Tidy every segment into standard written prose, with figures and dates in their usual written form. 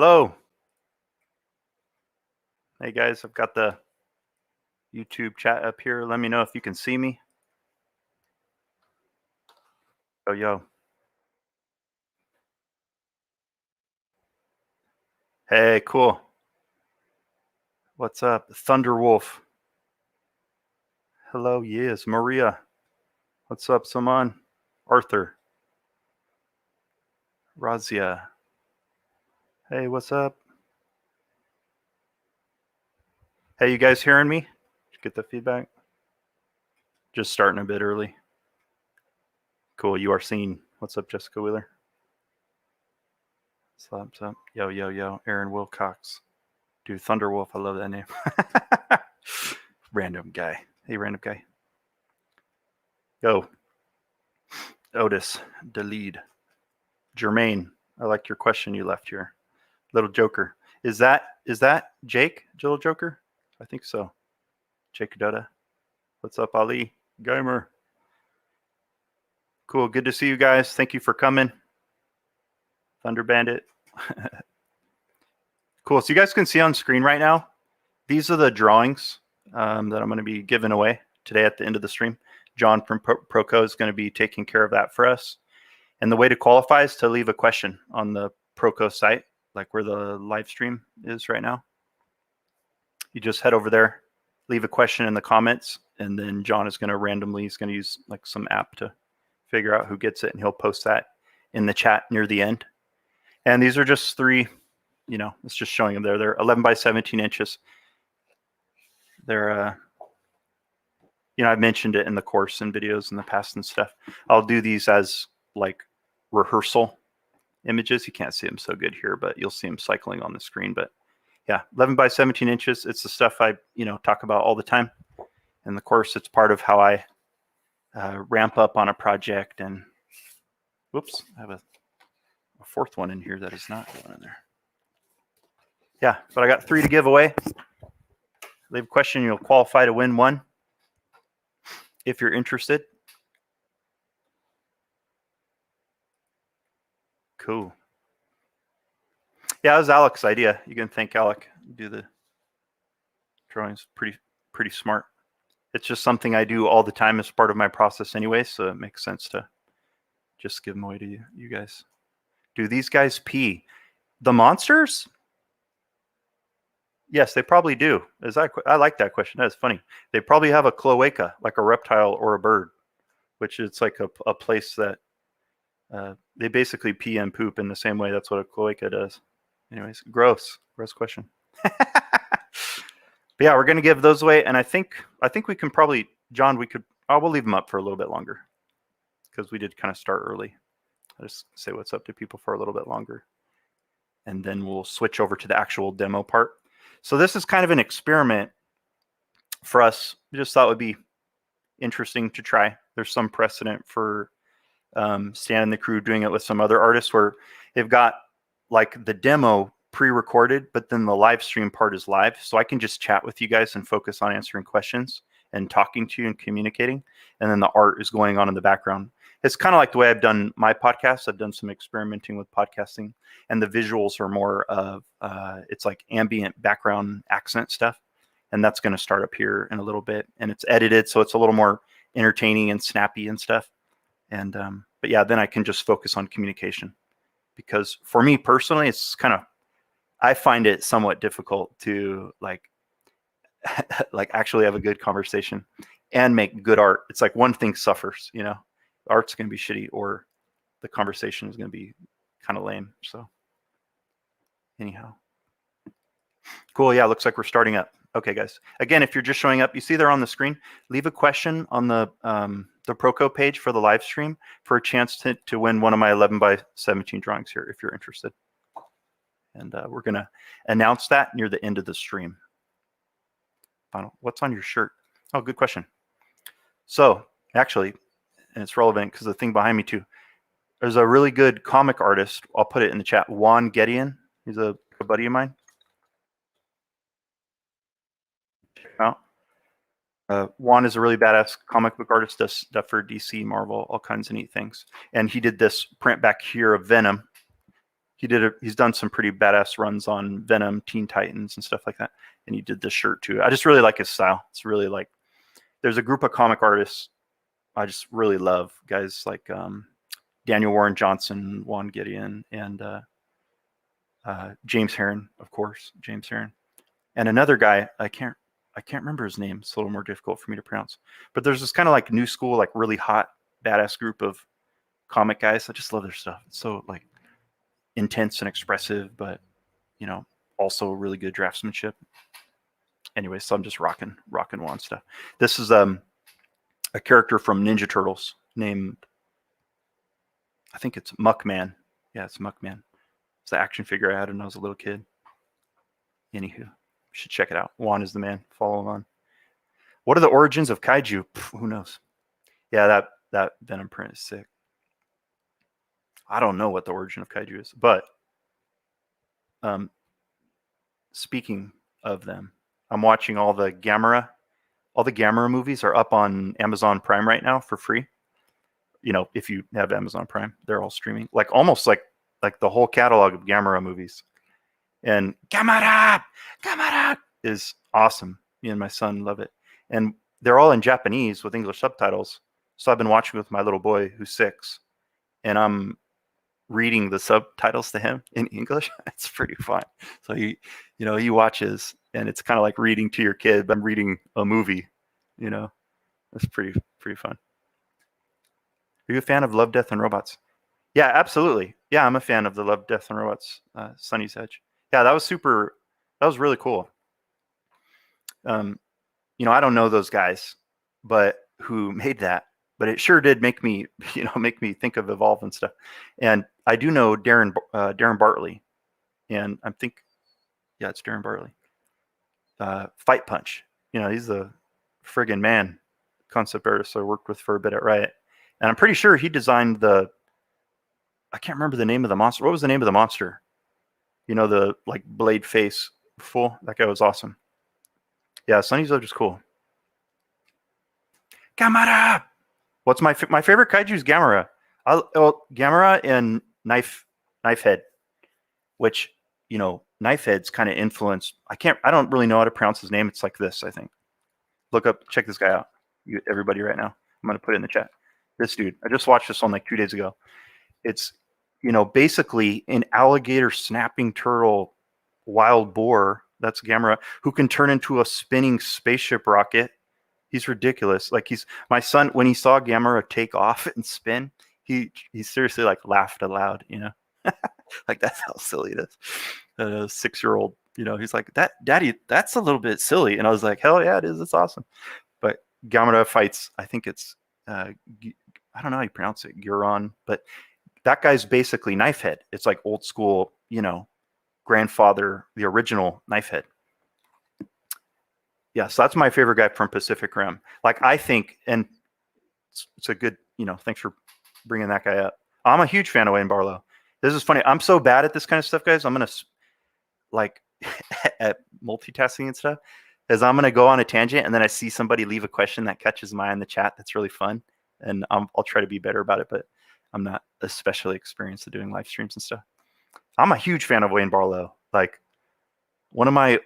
Hello. Hey guys, I've got the YouTube chat up here. Let me know if you can see me. Oh, yo. Hey, cool. What's up? Thunderwolf. Hello, yes. Maria. What's up, Saman? Arthur. Razia. Hey, what's up? Hey, you guys hearing me? Did you get the feedback? Just starting a bit early. Cool, you are seen. What's up, Jessica Wheeler? Slaps up. Yo, yo, yo. Aaron Wilcox. Dude, Thunderwolf. I love that name. Random guy. Hey, random guy. Go. Otis. Delete. Jermaine. I like your question you left here. Little Joker. Is that Jake? Little Joker? I think so. Jake Dutta. What's up, Ali? Gamer. Cool. Good to see you guys. Thank you for coming. Thunder Bandit. Cool. So you guys can see on screen right now, these are the drawings that I'm going to be giving away today at the end of the stream. John from Proko is going to be taking care of that for us. And the way to qualify is to leave a question on the Proko site, like where the live stream is right now. You just head over there, leave a question in the comments, and then John is going to randomly, he's going to use like some app to figure out who gets it, and he'll post that in the chat near the end. And these are just three, you know, it's just showing them there. They're 11 by 17 inches. They're, you know, I've mentioned it in the course and videos in the past and stuff. I'll do these as like rehearsal images. You can't see them so good here, but you'll see them cycling on the screen. But yeah, 11 by 17 inches. It's the stuff I, you know, talk about all the time. In the course, it's part of how I ramp up on a project. And whoops, I have a fourth one in here that is not going in there. Yeah, but I got 3 to give away. Leave a question, you'll qualify to win 1 if you're interested. Cool. Yeah, that was Alec's idea. You can thank Alec. Do the drawings. Pretty smart. It's just something I do all the time as part of my process anyway, so it makes sense to just give them away to you guys. Do these guys pee? The monsters? Yes, they probably do. I like that question. That's funny. They probably have a cloaca, like a reptile or a bird, which is like a place that they basically pee and poop in the same way. That's what a cloaca does. Anyways, gross question. But yeah, we're going to give those away. And I think we can probably, John, we'll leave them up for a little bit longer because we did kind of start early. I'll just say what's up to people for a little bit longer. And then we'll switch over to the actual demo part. So this is kind of an experiment for us. We just thought it would be interesting to try. There's some precedent for Stan and the crew doing it with some other artists where they've got like the demo pre-recorded, but then the live stream part is live. So I can just chat with you guys and focus on answering questions and talking to you and communicating. And then the art is going on in the background. It's kind of like the way I've done my podcast. I've done some experimenting with podcasting, and the visuals are more of, it's like ambient background accent stuff. And that's going to start up here in a little bit. And it's edited, so it's a little more entertaining and snappy and stuff. And, but yeah, then I can just focus on communication. Because for me personally, it's kind of, I find it somewhat difficult to like actually have a good conversation and make good art. It's like one thing suffers, you know, art's going to be shitty or the conversation is going to be kind of lame. So anyhow, cool. Yeah, looks like we're starting up. Okay, guys. Again, if you're just showing up, you see there on the screen, leave a question on the Proko page for the live stream for a chance to win one of my 11 by 17 drawings here if you're interested. And we're going to announce that near the end of the stream. Final. What's on your shirt? Oh, good question. So actually, and it's relevant because the thing behind me too, there's a really good comic artist. I'll put it in the chat. Juan Gideon. He's a buddy of mine. Check him out. Juan is a really badass comic book artist. Does stuff for DC, Marvel, all kinds of neat things. And he did this print back here of Venom. he's done some pretty badass runs on Venom, Teen Titans, and stuff like that. And he did this shirt too. I just really like his style. It's really like, there's a group of comic artists I just really love, guys like Daniel Warren Johnson, Juan Gideon, and James Herron, of course, James Herron, and another guy I can't remember his name. It's a little more difficult for me to pronounce. But there's this kind of like new school, like really hot, badass group of comic guys. I just love their stuff. It's so like intense and expressive, but you know, also really good draftsmanship. Anyway, so I'm just rocking Juan stuff. This is a character from Ninja Turtles named, I think it's Muckman. Yeah, it's Muckman. It's the action figure I had when I was a little kid. Anywho, you should check it out. Juan is the man. Follow him on. What are the origins of Kaiju? Who knows? Yeah, that Venom print is sick. I don't know what the origin of Kaiju is, but speaking of them, I'm watching all the Gamera movies are up on Amazon Prime right now for free. You know, if you have Amazon Prime, they're all streaming. Like almost like the whole catalog of Gamera movies. And Gamera is awesome. Me and my son love it. And they're all in Japanese with English subtitles. So I've been watching with my little boy who's 6, and I'm reading the subtitles to him in English. It's pretty fun. So he watches, and it's kind of like reading to your kid, but I'm reading a movie. You know, it's pretty fun. Are you a fan of Love, Death, and Robots? Yeah, absolutely. Yeah, I'm a fan of the Love, Death, and Robots Sunny's Edge. Yeah, that was really cool. You know, I don't know those guys, but who made that, but it sure did make me think of Evolve and stuff. And I do know Darren Bartley, and it's Darren Bartley. Fight Punch. You know, he's the friggin' man, concept artist I worked with for a bit at Riot. And I'm pretty sure he designed I can't remember the name of the monster. What was the name of the monster? You know, the like blade face fool. That guy was awesome. Yeah, Sunny's Edge is cool. Gamera! What's my favorite kaiju is Gamera. Gamera and Knifehead, which, you know, Knifehead's kind of influenced. I don't really know how to pronounce his name. It's like this, I think. Check this guy out. Everybody right now. I'm going to put it in the chat. This dude. I just watched this one like 2 days ago. It's, you know, basically an alligator snapping turtle wild boar. That's Gamera, who can turn into a spinning spaceship rocket. He's ridiculous. Like my son, when he saw Gamera take off and spin, he seriously like laughed aloud, you know. Like that's how silly it is. A 6-year-old, you know, he's like, Daddy, that's a little bit silly. And I was like, hell yeah, it is. It's awesome. But Gamera fights, I think it's I don't know how you pronounce it, Guron, but that guy's basically Knifehead. It's like old school, you know, grandfather, the original Knifehead. Yeah, so that's my favorite guy from Pacific Rim. Like, I think, and it's a good, you know, thanks for bringing that guy up. I'm a huge fan of Wayne Barlow. This is funny. I'm so bad at this kind of stuff, guys. I'm going to, like, at multitasking and stuff, is I'm going to go on a tangent, and then I see somebody leave a question that catches my eye in the chat that's really fun, and I'll try to be better about it, but I'm not especially experienced at doing live streams and stuff. I'm a huge fan of Wayne Barlow. Like, one of my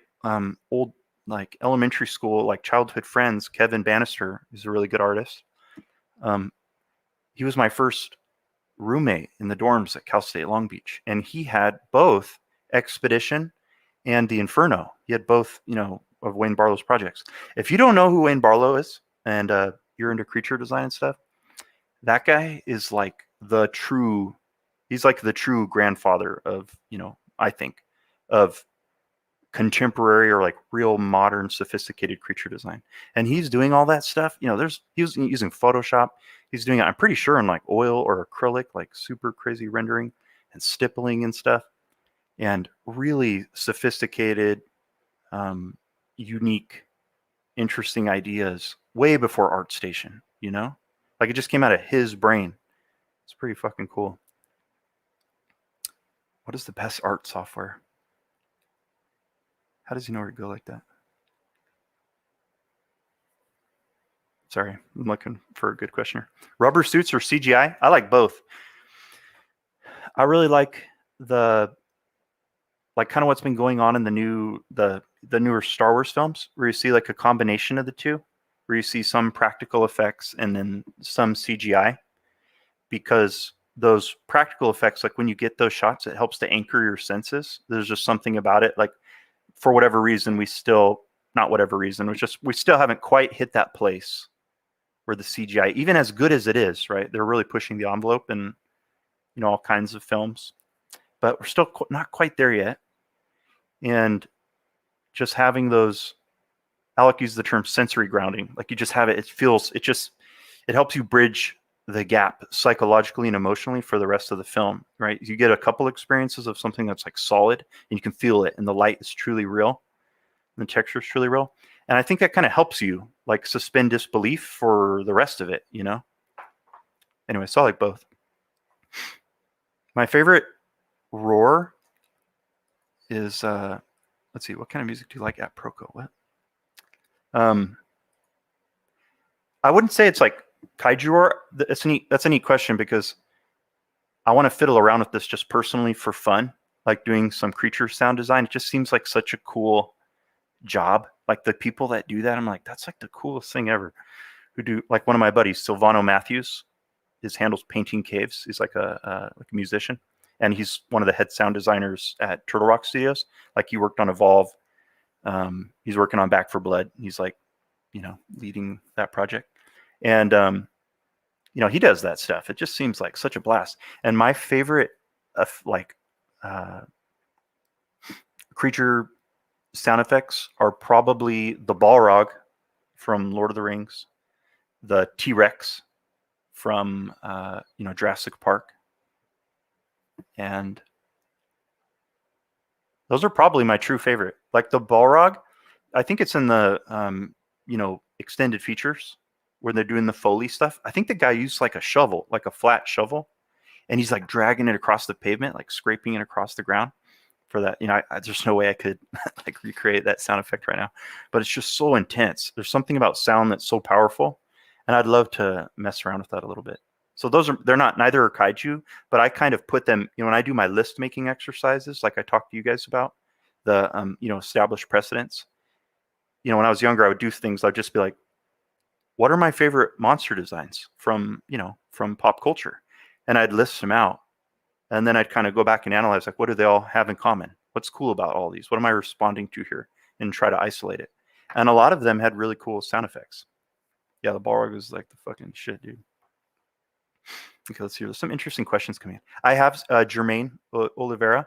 old, like, elementary school, like, childhood friends, Kevin Bannister, who's a really good artist. He was my first roommate in the dorms at Cal State Long Beach, and he had both Expedition and the Inferno. He had both, you know, of Wayne Barlow's projects. If you don't know who Wayne Barlow is, and you're into creature design and stuff, that guy is like he's like the true grandfather of, you know, I think, of contemporary or like real modern sophisticated creature design. And he's doing all that stuff, you know, he was using Photoshop. He's doing it, I'm pretty sure, in like oil or acrylic, like super crazy rendering and stippling and stuff, and really sophisticated, unique, interesting ideas way before ArtStation, you know, like it just came out of his brain. It's pretty fucking cool. What is the best art software? How does he know where to go like that? Sorry, I'm looking for a good question here. Rubber suits or CGI? I like both. I really like the like kind of what's been going on in the newer Star Wars films, where you see like a combination of the two, where you see some practical effects and then some CGI, because those practical effects, like when you get those shots, it helps to anchor your senses. There's just something about it, like for whatever reason, we still haven't quite hit that place where the CGI, even as good as it is, right? They're really pushing the envelope in, all kinds of films, but we're still not quite there yet. And just having those, Alec used the term sensory grounding. Like you just have it, it helps you bridge the gap psychologically and emotionally for the rest of the film, right? You get a couple experiences of something that's like solid and you can feel it, and the light is truly real and the texture is truly real. And I think that kind of helps you like suspend disbelief for the rest of it, Anyway, so I like both. My favorite roar is, let's see, what kind of music do you like at Proko? What? I wouldn't say it's like Kaiju roar. That's a neat question, because I want to fiddle around with this just personally for fun, like doing some creature sound design. It just seems like such a cool job. Like the people that do that, I'm like, that's like the coolest thing ever. Who do, like one of my buddies, Silvano Matthews, his handle's Painting Caves. He's like a musician, and he's one of the head sound designers at Turtle Rock Studios. Like he worked on Evolve. He's working on Back for Blood. He's like, leading that project. And, he does that stuff. It just seems like such a blast. And my favorite, creature sound effects are probably the Balrog from Lord of the Rings, the T-Rex from, Jurassic Park. And those are probably my true favorite. Like the Balrog, I think it's in the, extended features where they're doing the Foley stuff. I think the guy used like a shovel, like a flat shovel, and he's like dragging it across the pavement, like scraping it across the ground for that. There's no way I could like recreate that sound effect right now, but it's just so intense. There's something about sound that's so powerful, and I'd love to mess around with that a little bit. So neither are Kaiju, but I kind of put them, when I do my list making exercises, like I talked to you guys about, the, established precedents. When I was younger, I would do things, I'd just be like, what are my favorite monster designs from pop culture? And I'd list them out. And then I'd kind of go back and analyze, like, what do they all have in common? What's cool about all these? What am I responding to here? And try to isolate it. And a lot of them had really cool sound effects. Yeah, the Balrog is like the fucking shit, dude. Okay, let's see. There's some interesting questions coming in. I have Jermaine Oliveira.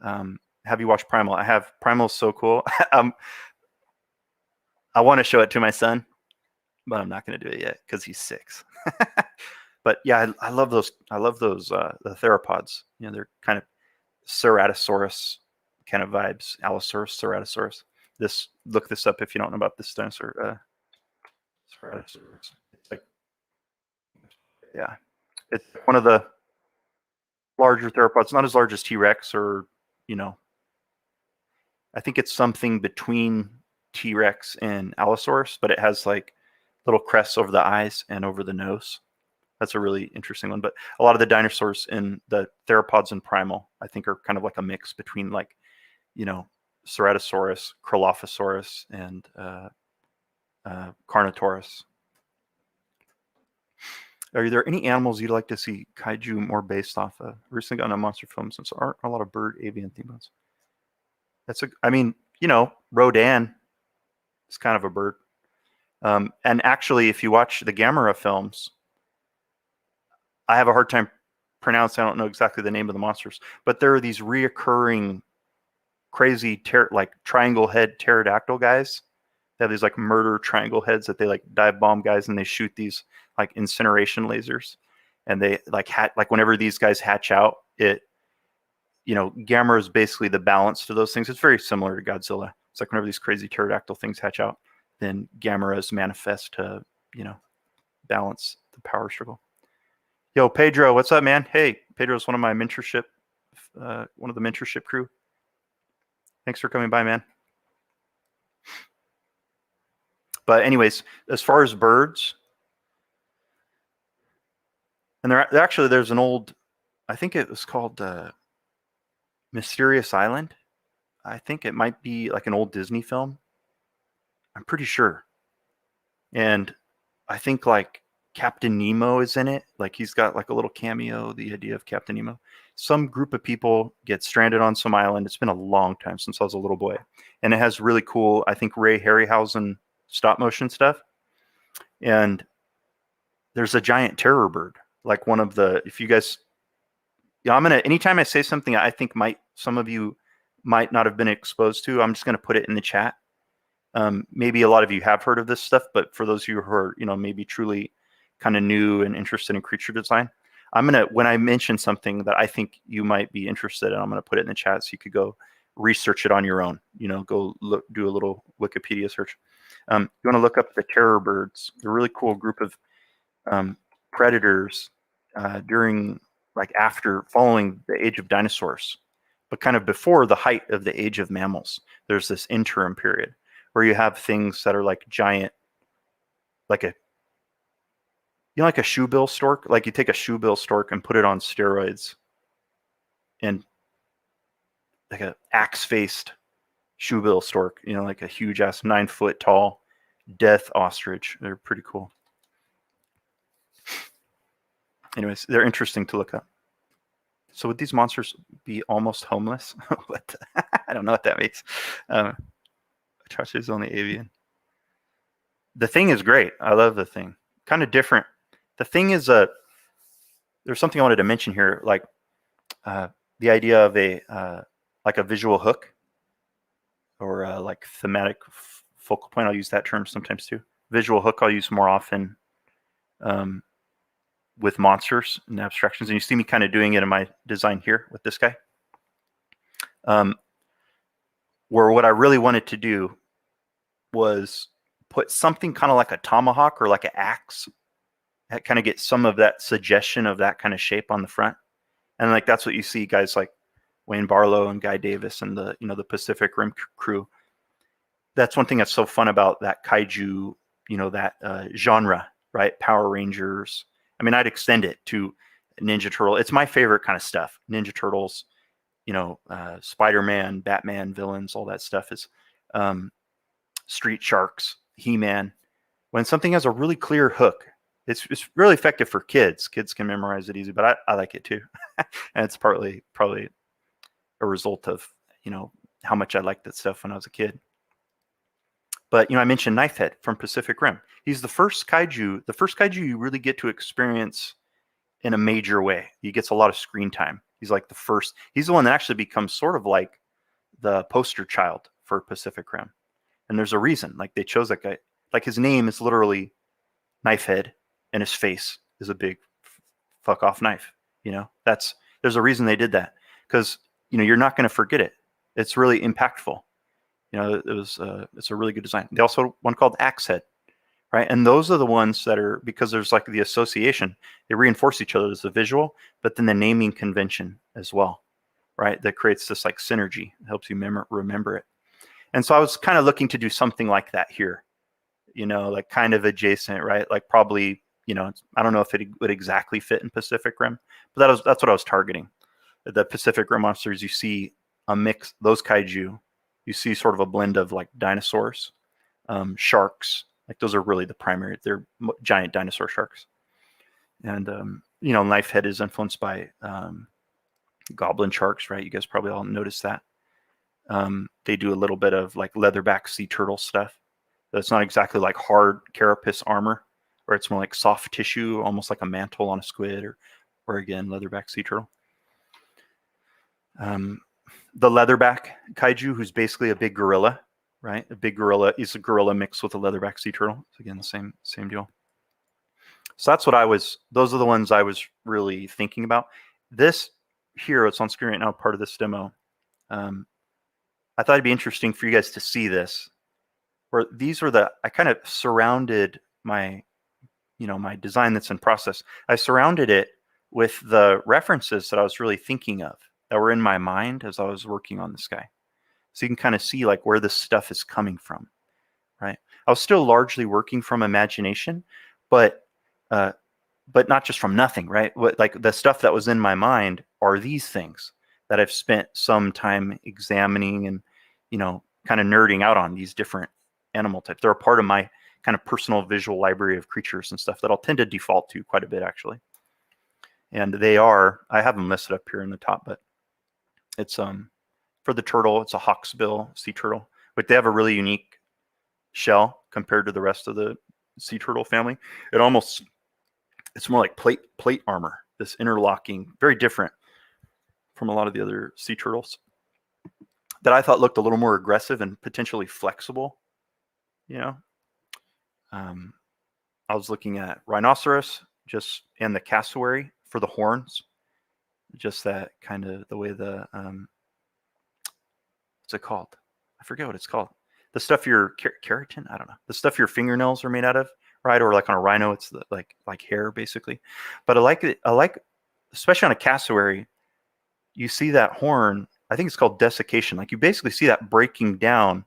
Have you watched Primal? I have. Primal's so cool. I want to show it to my son, but I'm not going to do it yet because he's 6. But yeah, I love those. I love those the theropods. They're kind of Ceratosaurus kind of vibes. Allosaurus, Ceratosaurus. Look this up if you don't know about this dinosaur. Ceratosaurus. It's like, yeah, it's one of the larger theropods. Not as large as T-Rex or I think it's something between T-Rex and Allosaurus, but it has like little crests over the eyes and over the nose. That's a really interesting one. But a lot of the dinosaurs in the theropods and Primal, I think, are kind of like a mix between like, Ceratosaurus, Cryolophosaurus, and Carnotaurus. Are there any animals you'd like to see Kaiju more based off of? Recently gotten a monster film, since there aren't a lot of bird avian theme ones. Rodan is kind of a bird. And actually, if you watch the Gamera films, I have a hard time pronouncing. I don't know exactly the name of the monsters, but there are these reoccurring crazy like triangle head pterodactyl guys. They have these like murder triangle heads that they like dive bomb guys, and they shoot these like incineration lasers, and they like whenever these guys hatch out, it Gamera is basically the balance to those things. It's very similar to Godzilla. It's like whenever these crazy pterodactyl things hatch out, then Gamera is manifest to balance the power struggle. Yo, Pedro, what's up, man? Hey, Pedro's one of my mentorship, one of the mentorship crew. Thanks for coming by, man. But anyways, as far as birds, and there's an old, I think it was called Mysterious Island. I think it might be like an old Disney film. I'm pretty sure. And I think like Captain Nemo is in it. Like he's got like a little cameo, the idea of Captain Nemo. Some group of people get stranded on some island. It's been a long time since I was a little boy. And it has really cool, I think, Ray Harryhausen stop motion stuff. And there's a giant terror bird. Like one of the, if you guys, I'm going to, anytime I say something I think some of you might not have been exposed to, I'm just going to put it in the chat. Maybe a lot of you have heard of this stuff, but for those of you who are, maybe truly kind of new and interested in creature design, when I mention something that I think you might be interested in, I'm going to put it in the chat so you could go research it on your own. Go look, do a little Wikipedia search. You want to look up the terror birds. They're a really cool group of predators after following the age of dinosaurs, but kind of before the height of the age of mammals. There's this interim period where you have things that are like giant, like a shoebill stork. Like you take a shoebill stork and put it on steroids, and like a axe-faced shoebill stork, like a huge ass 9 foot tall death ostrich. They're pretty cool. Anyways, they're interesting to look up. So would these monsters be almost homeless? What? I don't know what that means. Atrocious is only avian. The Thing is great. I love The Thing. Kind of different. The Thing is there's something I wanted to mention here, like the idea of a visual hook, or like thematic focal point. I'll use that term sometimes too. Visual hook I'll use more often with monsters and abstractions. And you see me kind of doing it in my design here with this guy. Where what I really wanted to do was put something kind of like a tomahawk or like an axe, that kind of get some of that suggestion of that kind of shape on the front. And like that's what you see guys like Wayne Barlow and Guy Davis and the Pacific Rim crew. That's one thing that's so fun about that kaiju, that genre, right? Power Rangers. I mean, I'd extend it to Ninja Turtle. It's my favorite kind of stuff. Ninja Turtles, Spider-Man, Batman, villains, all that stuff is Street Sharks, He-Man. When something has a really clear hook, it's really effective for kids. Kids can memorize it easy, but I like it too. And it's probably a result of, how much I liked that stuff when I was a kid. But, I mentioned Knifehead from Pacific Rim. He's the first kaiju you really get to experience in a major way. He gets a lot of screen time. He's like he's the one that actually becomes sort of like the poster child for Pacific Rim. And there's a reason, like they chose that guy. Like his name is literally Knifehead and his face is a big fuck off knife. There's a reason they did that, because, you're not going to forget it. It's really impactful. It's a really good design. They also have one called Axehead, right? And those are the ones that are, because there's like the association, they reinforce each other. There's the visual, but then the naming convention as well, right? That creates this like synergy, it helps you remember it. And so I was kind of looking to do something like that here, like kind of adjacent, right? Like probably, I don't know if it would exactly fit in Pacific Rim, but that's what I was targeting. The Pacific Rim monsters, you see a mix, those kaiju, you see sort of a blend of like dinosaurs, sharks, like those are really the primary, they're giant dinosaur sharks. And, Knifehead is influenced by goblin sharks, right? You guys probably all noticed that. They do a little bit of like leatherback sea turtle stuff. That's not exactly like hard carapace armor, or it's more like soft tissue, almost like a mantle on a squid, or again, leatherback sea turtle. The leatherback kaiju, who's basically a big gorilla, right? A big gorilla is a gorilla mixed with a leatherback sea turtle. It's again the same deal. So those are the ones I was really thinking about. This here, it's on screen right now, part of this demo. I thought it'd be interesting for you guys to see this, where I kind of surrounded my design that's in process. I surrounded it with the references that I was really thinking of, that were in my mind as I was working on this guy. So you can kind of see like where this stuff is coming from, right? I was still largely working from imagination, but not just from nothing, right? Like the stuff that was in my mind are these things. that I've spent some time examining and, kind of nerding out on these different animal types. They're a part of my kind of personal visual library of creatures and stuff that I'll tend to default to quite a bit, actually. And I have them listed up here in the top, but it's for the turtle, it's a hawksbill sea turtle, but they have a really unique shell compared to the rest of the sea turtle family. It's more like plate armor, this interlocking, very different from a lot of the other sea turtles that I thought looked a little more aggressive and potentially flexible. I was looking at Rhinoceros and the cassowary for the horns, just that kind of the way the what's it called? I forget what it's called. The stuff your keratin, I don't know. The stuff your fingernails are made out of, right? Or like on a rhino, it's like hair basically. But I like it. Especially on a cassowary, you see that horn. I think it's called desiccation. Like you basically see that breaking down.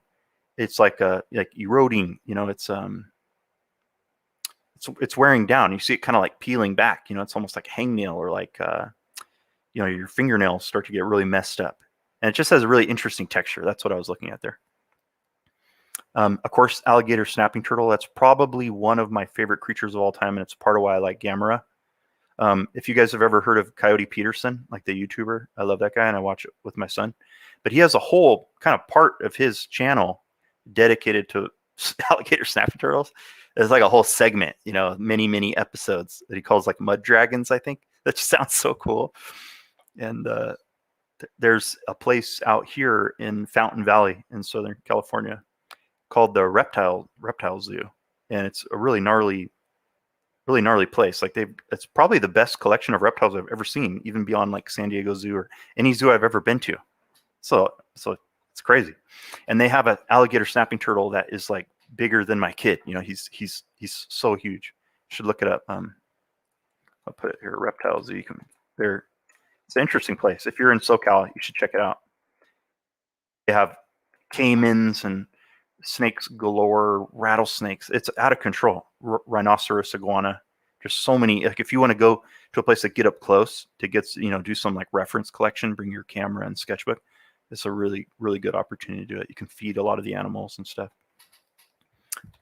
It's like eroding. It's wearing down. You see it kind of like peeling back. It's almost like hangnail or like your fingernails start to get really messed up. And it just has a really interesting texture. That's what I was looking at there. Of course, alligator snapping turtle. That's probably one of my favorite creatures of all time, and it's part of why I like Gamera. If you guys have ever heard of Coyote Peterson, like the YouTuber, I love that guy, and I watch it with my son. But he has a whole kind of part of his channel dedicated to alligator snapping turtles. There's like a whole segment, many episodes that he calls like mud dragons, I think. That just sounds so cool. And there's a place out here in Fountain Valley in Southern California called the Reptile Zoo, and it's a really gnarly place. Like it's probably the best collection of reptiles I've ever seen, even beyond like San Diego Zoo or any zoo I've ever been to. So it's crazy. And they have an alligator snapping turtle that is like bigger than my kid. He's so huge. You should look it up. I'll put it here. Reptile Zoo. It's an interesting place. If you're in SoCal, you should check it out. They have caimans and snakes galore, rattlesnakes. It's out of control. Rhinoceros, iguana. There's so many. Like if you want to go to a place that get up close to get, do some like reference collection, bring your camera and sketchbook. It's a really, really good opportunity to do it. You can feed a lot of the animals and stuff.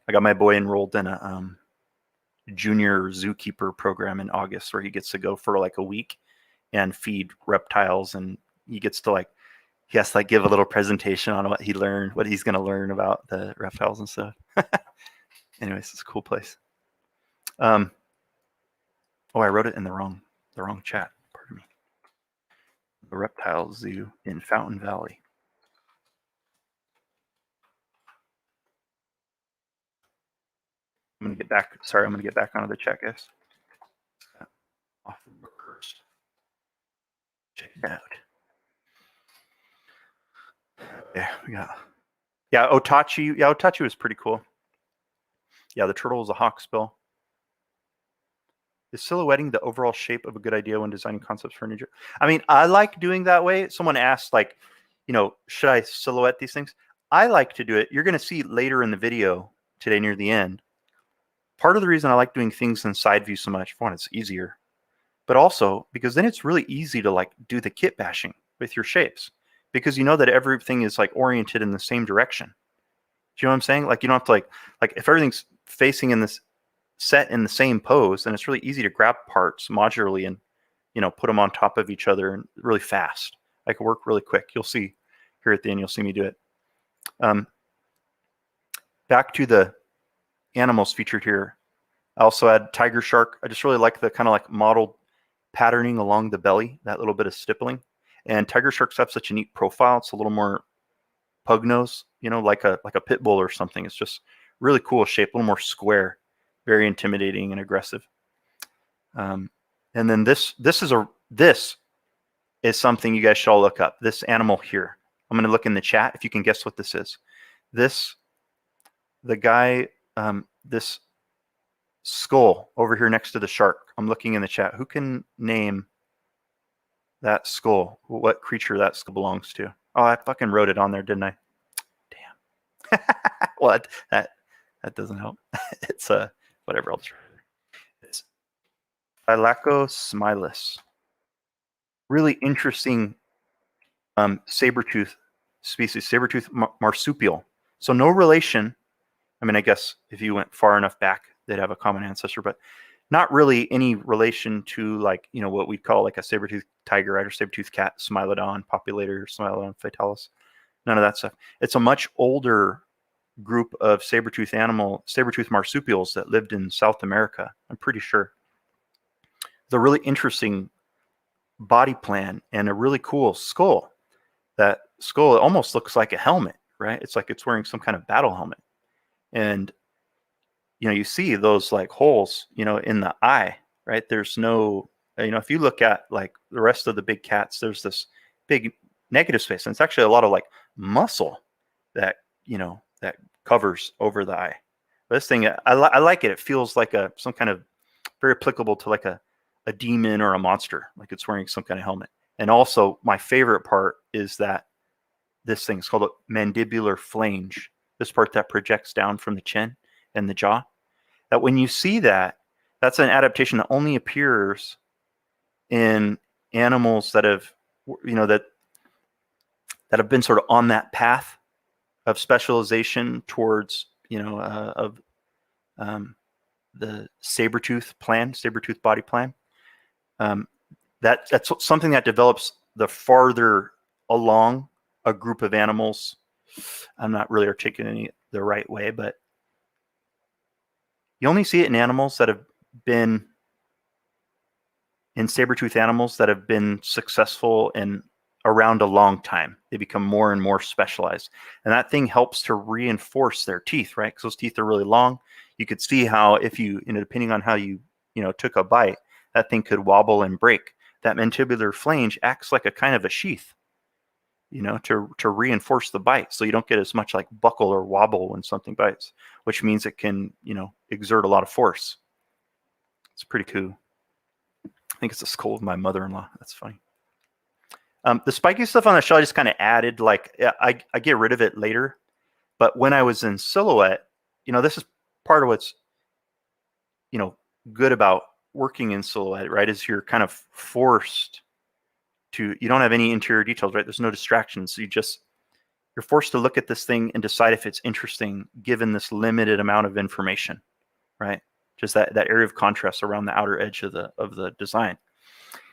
I got my boy enrolled in a junior zookeeper program in August where he gets to go for like a week and feed reptiles, and he has to give a little presentation on what he learned, what he's going to learn about the reptiles and stuff. Anyways, it's a cool place. I wrote it in the wrong chat. Pardon me. The Reptile Zoo in Fountain Valley. I'm going to get back. Sorry, I'm going to get back onto the chat, guys. Off the first. Check it out. Yeah, we got. Yeah, Otachi. Yeah, Otachi was pretty cool. Yeah, the turtle is a hawksbill. Is silhouetting the overall shape of a good idea when designing concepts for a ninja? I mean, I like doing that way. Someone asked, like, should I silhouette these things? I like to do it. You're going to see later in the video today near the end. Part of the reason I like doing things in side view so much, for one, it's easier, but also because then it's really easy to like do the kit bashing with your shapes because you know that everything is like oriented in the same direction. Do you know what I'm saying? Like you don't have to like if everything's facing in this set in the same pose, then it's really easy to grab parts modularly and put them on top of each other and really fast. I can work really quick. You'll see here at the end. You'll see me do it. Back to the animals featured here. I also had tiger shark. I just really like the kind of like mottled patterning along the belly, that little bit of stippling. And tiger sharks have such a neat profile. It's a little more pug nose, like a pit bull or something. It's just really cool shape, a little more square, very intimidating and aggressive. And then this is something you guys should all look up. This animal here. I'm going to look in the chat if you can guess what this is. This skull over here next to the shark. I'm looking in the chat. Who can name that skull? What creature that skull belongs to? Oh, I fucking wrote it on there, didn't I? Damn. Well, that doesn't help. It's whatever else. It's Thylaco smilus. Really interesting saber-tooth species, saber-tooth marsupial. So no relation. I mean, I guess if you went far enough back, they'd have a common ancestor, but not really any relation to, like, you know, what we'd call like a saber-tooth tiger, right, or saber-tooth cat, Smilodon, Populator, Smilodon fatalis. None of that stuff. It's a much older group of saber-tooth marsupials that lived in South America, I'm pretty sure. The really interesting body plan and a really cool skull. That skull almost looks like a helmet, right? It's like it's wearing some kind of battle helmet. And, you know, you see those like holes, you know, in the eye, right? There's no, you know, if you look at like the rest of the big cats, there's this big negative space. And it's actually a lot of like muscle that, you know, that covers over the eye. But this thing, I like it. It feels like some kind of very applicable to like a demon or a monster, like it's wearing some kind of helmet. And also my favorite part is that this thing is called a mandibular flange, this part that projects down from the chin and the jaw. That when you see that, that's an adaptation that only appears in animals that have, you know, that have been sort of on that path of specialization towards, you know, the saber-tooth body plan. That's something that develops the farther along a group of animals. I'm not really articulating it the right way, but you only see it in animals that have been in saber-tooth animals that have been successful and around a long time. They become more and more specialized, and that thing helps to reinforce their teeth, right? Because those teeth are really long. You could see how if you know, depending on how you know, took a bite, that thing could wobble and break. That mandibular flange acts like a kind of a sheath, you know, to reinforce the bite, so you don't get as much like buckle or wobble when something bites, which means it can, you know, exert a lot of force. It's pretty cool. I think it's a skull of my mother-in-law. That's funny. The spiky stuff on the shell I just kind of added, like I get rid of it later, but when I was in silhouette, you know, this is part of what's, you know, good about working in silhouette, right? Is you're kind of forced to, you don't have any interior details, right? There's no distractions. So you're forced to look at this thing and decide if it's interesting given this limited amount of information, right? Just that area of contrast around the outer edge of the design.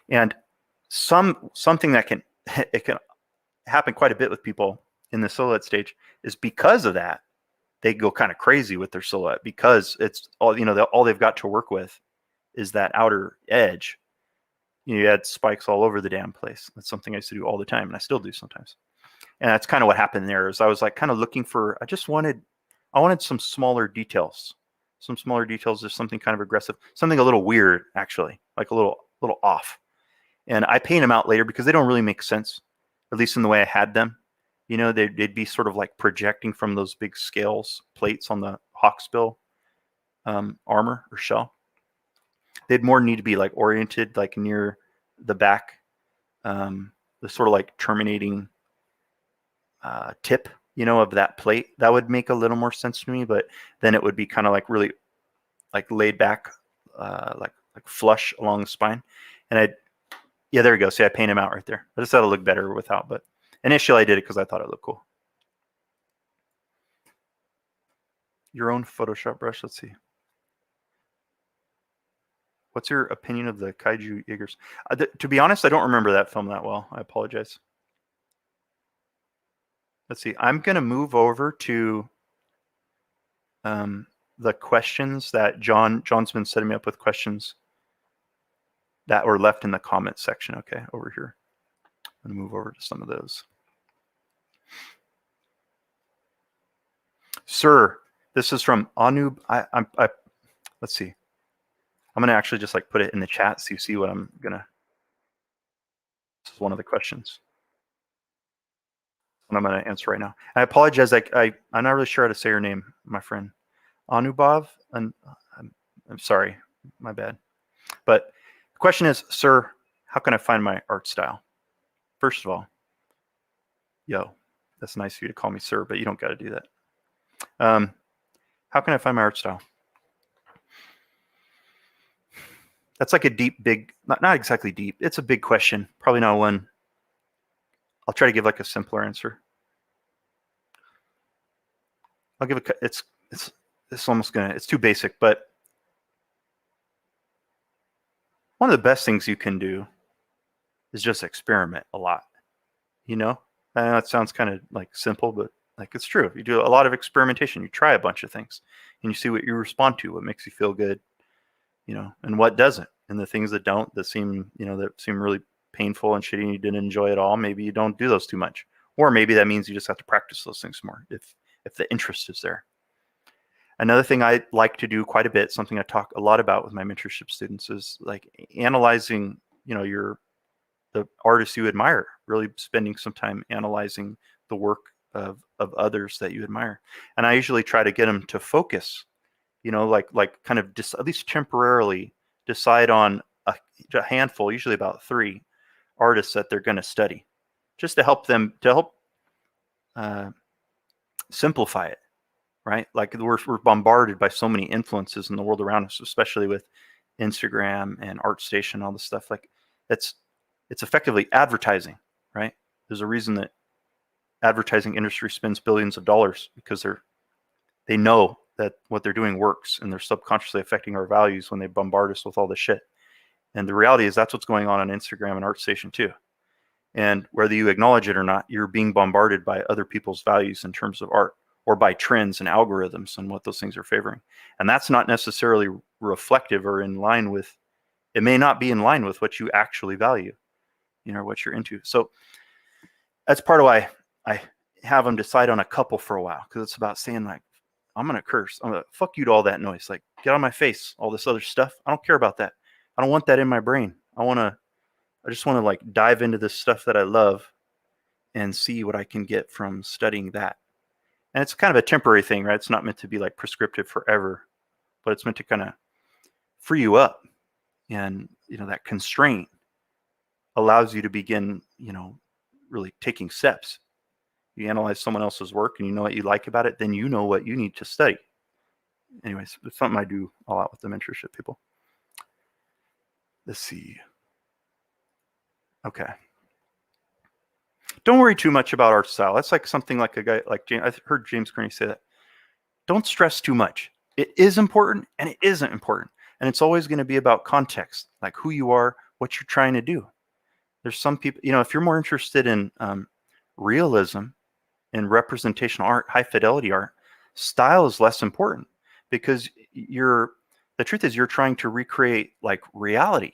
And something that can happen quite a bit with people in the silhouette stage is because of that, they go kind of crazy with their silhouette, because it's all, you know, all they've got to work with is that outer edge. You add spikes all over the damn place. That's something I used to do all the time, and I still do sometimes. And that's kind of what happened there. Is I was like kind of looking for, I wanted some smaller details. Some smaller details, just something kind of aggressive, something a little weird, actually, like a little off. And I paint them out later because they don't really make sense, at least in the way I had them. You know, they'd be sort of like projecting from those big scales, plates on the hawksbill armor or shell. They'd more need to be like oriented like near the back, the sort of like terminating tip, you know, of that plate. That would make a little more sense to me, but then it would be kind of like really like laid back, like flush along the spine. And yeah, there we go. See, I paint him out right there. I just thought it looked better without, but initially I did it because I thought it looked cool. Your own Photoshop brush. Let's see. What's your opinion of the Kaiju Jaegers? To be honest, I don't remember that film that well. I apologize. Let's see. I'm going to move over to the questions that John's been setting me up with, questions that were left in the comments section. Okay, over here. I'm going to move over to some of those. Sir, this is from Anub. Let's see. I'm going to actually just like put it in the chat so you see what I'm going to. This is one of the questions. And I'm going to answer right now. I apologize. I'm not really sure how to say your name, my friend. Anubhav? I'm sorry. My bad. But the question is, sir, how can I find my art style? First of all, yo, that's nice of you to call me sir, but you don't got to do that. How can I find my art style? That's like a deep, big, not exactly deep. It's a big question. Probably not one I'll try to give like a simpler answer. I'll give it's almost it's too basic, but one of the best things you can do is just experiment a lot. You know, I know it sounds kind of like simple, but like it's true. You do a lot of experimentation. You try a bunch of things, and you see what you respond to, what makes you feel good, you know, and what doesn't. And the things that don't, that seem really painful and shitty, and you didn't enjoy at all, maybe you don't do those too much, or maybe that means you just have to practice those things more if the interest is there. Another thing I like to do quite a bit, something I talk a lot about with my mentorship students, is like analyzing, you know, the artists you admire, really spending some time analyzing the work of others that you admire. And I usually try to get them to focus, you know, like kind of at least temporarily decide on a handful, usually about 3 artists that they're going to study, just to help them, simplify it, right? Like we're bombarded by so many influences in the world around us, especially with Instagram and ArtStation, all this stuff. Like it's effectively advertising, right? There's a reason that advertising industry spends billions of dollars, because they know that what they're doing works, and they're subconsciously affecting our values when they bombard us with all this shit. And the reality is that's what's going on Instagram and ArtStation too. And whether you acknowledge it or not, you're being bombarded by other people's values in terms of art, or by trends and algorithms and what those things are favoring. And that's not necessarily reflective or in line with, it may not be in line with what you actually value, you know, what you're into. So that's part of why I have them decide on a couple for a while, because it's about saying like, I'm going to curse. I'm going to fuck you to all that noise. Like, get on my face, all this other stuff. I don't care about that. I don't want that in my brain. I just want to like dive into this stuff that I love and see what I can get from studying that. And it's kind of a temporary thing, right? It's not meant to be like prescriptive forever, but it's meant to kind of free you up. And, you know, that constraint allows you to begin, you know, really taking steps. You analyze someone else's work and you know what you like about it, then you know what you need to study. Anyways, it's something I do a lot with the mentorship people. Let's see. Okay. Don't worry too much about art style. That's like something like a guy like James. I've heard James Kearney say that. Don't stress too much. It is important and it isn't important. And it's always going to be about context, like who you are, what you're trying to do. There's some people, you know, if you're more interested in realism and representational art, high fidelity art, style is less important, because the truth is you're trying to recreate like reality,